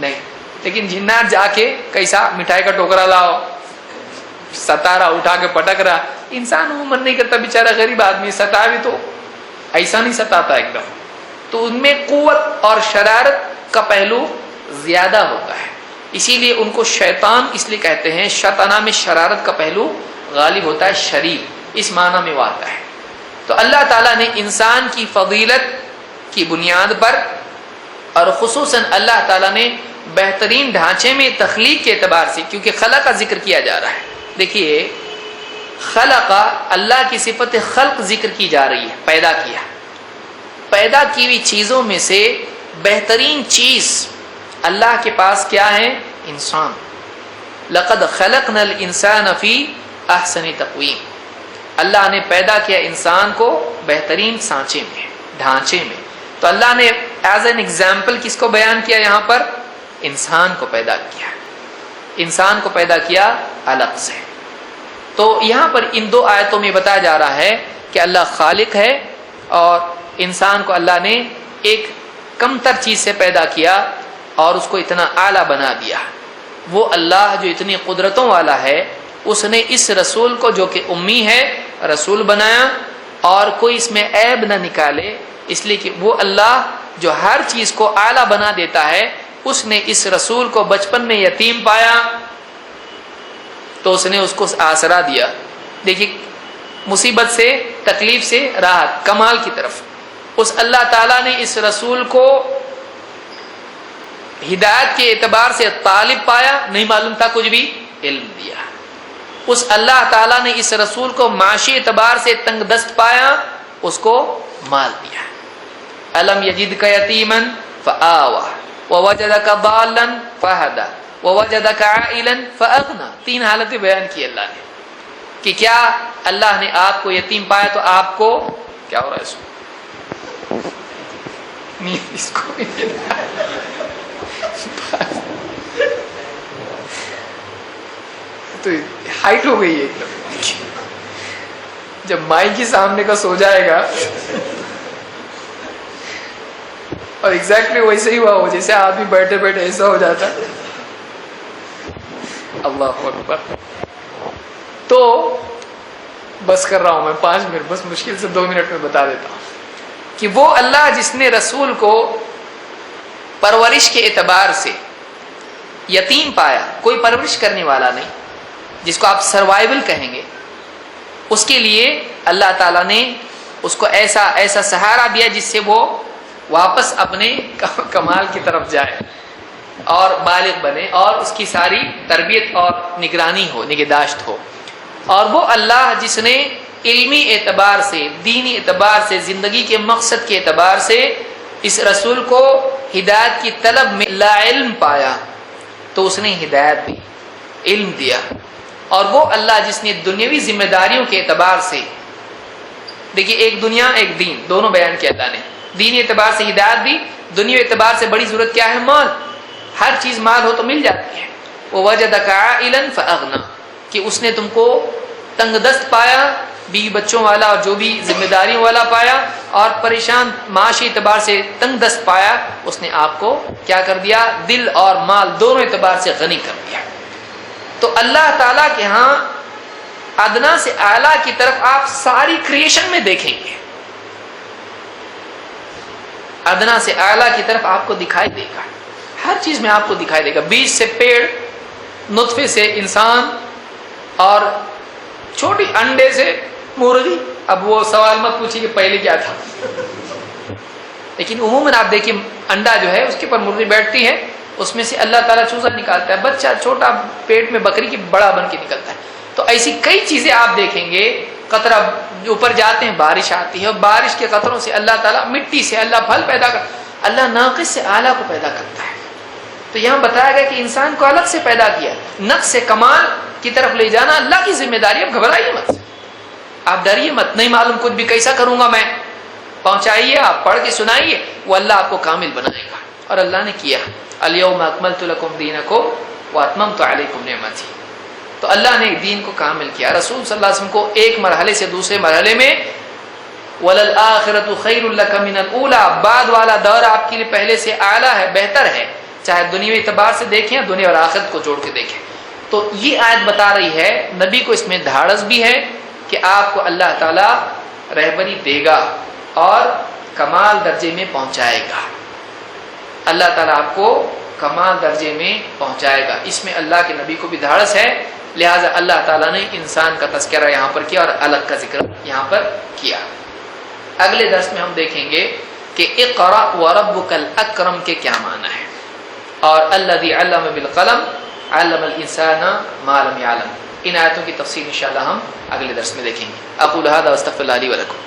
نہیں، لیکن جنات جا کے کیسا مٹھائی کا ٹوکرا لاؤ، ستارا اٹھا کے پٹک رہا. انسان عموماً نہیں کرتا، بیچارہ غریب آدمی ستا بھی تو ایسا نہیں ستاتا ایک دم. تو ان میں قوت اور شرارت کا پہلو زیادہ ہوتا ہے، اسی لیے ان کو شیطان اس لیے کہتے ہیں. شیطانہ میں شرارت کا پہلو غالب ہوتا ہے، شریر اس معنی میں وہ آتا ہے. تو اللہ تعالیٰ نے انسان کی فضیلت کی بنیاد پر، اور خصوصاً اللہ تعالیٰ نے بہترین ڈھانچے میں تخلیق کے اعتبار سے، کیونکہ خلق کا ذکر کیا جا رہا ہے. دیکھیے خلق، اللہ کی صفت خلق ذکر کی جا رہی ہے، پیدا کیا. پیدا کی ہوئی چیزوں میں سے بہترین چیز اللہ کے پاس کیا ہے؟ انسان. لقد خلقنا الانسان فی احسن تقویم. اللہ نے پیدا کیا انسان کو بہترین سانچے میں، ڈھانچے میں. تو اللہ نے ایز این ایگزامپل کس کو بیان کیا یہاں پر؟ انسان کو پیدا کیا. انسان کو پیدا کیا الگ سے. تو یہاں پر ان دو آیتوں میں بتایا جا رہا ہے کہ اللہ خالق ہے، اور انسان کو اللہ نے ایک کم تر چیز سے پیدا کیا اور اس کو اتنا اعلیٰ بنا دیا. وہ اللہ جو اتنی قدرتوں والا ہے، اس نے اس رسول کو جو کہ امی ہے رسول بنایا، اور کوئی اس میں عیب نہ نکالے، اس لیے کہ وہ اللہ جو ہر چیز کو اعلیٰ بنا دیتا ہے، اس نے اس رسول کو بچپن میں یتیم پایا تو اس نے اس کو آسرا دیا. دیکھیے مصیبت سے، تکلیف سے راحت، کمال کی طرف. اس اللہ تعالیٰ نے اس رسول کو ہدایت کے اعتبار سے طالب پایا، نہیں معلوم تھا کچھ بھی، علم دیا. اس اللہ تعالیٰ نے اس رسول کو معاشی اعتبار سے تنگ دست پایا، اس کو مال دیا. الم یجدک یتیما فآوى ووجدک ضالا فہدی ووجدک عائلا فاغنی. تین حالتیں بیان کی اللہ نے کہ کیا اللہ نے آپ کو یتیم پایا تو آپ کو کیا ہو رہا ہے؟ اس کو تو ہائٹ ہو گئی ہے ایک دم. جب مائی کے سامنے کا سو جائے گا اور ایگزیکٹلی ویسے ہی ہوا ہو جیسے آدمی بیٹھے بیٹھے ایسا ہو جاتا. اللہ اکبر. تو بس کر رہا ہوں میں 5 منٹ، بس مشکل سے 2 منٹ میں بتا دیتا ہوں کہ وہ اللہ جس نے رسول کو پرورش کے اعتبار سے یتیم پایا، کوئی پرورش کرنے والا نہیں، جس کو آپ سروائیول کہیں گے، اس کے لیے اللہ تعالیٰ نے اس کو ایسا سہارا دیا جس سے وہ واپس اپنے کمال کی طرف جائے اور بالغ بنے، اور اس کی ساری تربیت اور نگرانی ہو، نگہداشت ہو. اور وہ اللہ جس نے علمی اعتبار سے، دینی اعتبار سے، زندگی کے مقصد کے اعتبار سے اس رسول کو ہدایت کی طلب میں لا علم پایا تو اس نے ہدایت دی، علم دیا. اور وہ اللہ جس نے دنیاوی ذمہ داریوں کے اعتبار سے، دیکھیے ایک دنیا ایک دین، دونوں بیان کیا اللہ نے. دینی اعتبار سے ہدایت دی، دنیاوی اعتبار سے بڑی ضرورت کیا ہے؟ مال. ہر چیز مال ہو تو مل جاتی ہے. وَوَجَدَكَ عَائِلًا فَأَغْنَى، کہ اس نے تم کو تنگ دست پایا، بیوی بچوں والا اور جو بھی ذمہ داریوں والا پایا، اور پریشان معاشی اعتبار سے تنگ دست پایا، اس نے آپ کو کیا کر دیا؟ دل اور مال دونوں اعتبار سے غنی کر دیا. تو اللہ تعالیٰ کے ہاں ادنا سے اعلیٰ کی طرف آپ ساری کریشن میں دیکھیں گے، ادنا سے اعلیٰ کی طرف آپ کو دکھائی دے گا. ہر چیز میں آپ کو دکھائی دے گا. بیج سے پیڑ، نطفے سے انسان، اور چھوٹی انڈے سے مرغی. اب وہ سوال مت پوچھیے کہ پہلے کیا تھا، لیکن عموماً آپ دیکھیے انڈا جو ہے اس کے اوپر مرغی بیٹھتی ہے، اس میں سے اللہ تعالیٰ چوزا نکالتا ہے، بچہ چھوٹا پیٹ میں بکری کی بڑا بن کے نکلتا ہے. تو ایسی کئی چیزیں آپ دیکھیں گے. قطرہ اوپر جاتے ہیں، بارش آتی ہے، اور بارش کے قطروں سے اللہ تعالیٰ، مٹی سے اللہ پھل پیدا کر، اللہ ناقص سے اعلیٰ کو پیدا کرتا ہے. تو یہاں بتایا گیا کہ انسان کو الگ سے پیدا کیا، نقص سے کمال کی طرف لے جانا اللہ کی ذمہ داری. اب گھبرائیے مت، آپ ڈریے مت، نہیں معلوم کچھ بھی کیسا کروں گا میں. پہنچائیے، آپ پڑھ کے سنائیے، وہ اللہ آپ کو کامل بنائے گا. اور اللہ نے کیا، الیوم اکملت لکم دینکم واتممت علیکم نعمتی. تو اللہ نے دین کو کامل کیا. رسول صلی اللہ علیہ وسلم کو ایک مرحلے سے دوسرے مرحلے میں وَلَلْآخِرَةُ خَيْرٌ لَكَ مِنَ الْأُولَىٰ، بعد والا دور آپ کے لیے پہلے سے اعلیٰ ہے، بہتر ہے، چاہے دنیاوی اعتبار سے دیکھیں، دنیا اور آخرت کو جوڑ کے دیکھیں. تو یہ آیت بتا رہی ہے نبی کو اس میں دھاڑس بھی ہے کہ آپ کو اللہ تعالیٰ رہبری دے گا اور کمال درجے میں پہنچائے گا. اللہ تعالیٰ آپ کو کمال درجے میں پہنچائے گا. اس میں اللہ کے نبی کو بھی دھاڑس ہے، لہٰذا اللہ تعالیٰ نے انسان کا تذکرہ یہاں پر کیا اور الگ کا ذکر یہاں پر کیا. اگلے درس میں ہم دیکھیں گے کہ اقرأ وربک الاکرم کے کیا معنی ہے، اور الذی علم بالقلم علم الانسان ما لم يعلم. ان آیتوں کی تفصیل انشاءاللہ ہم اگلے درس میں دیکھیں گے. اقول هذا واستغفر الله لي ولکم.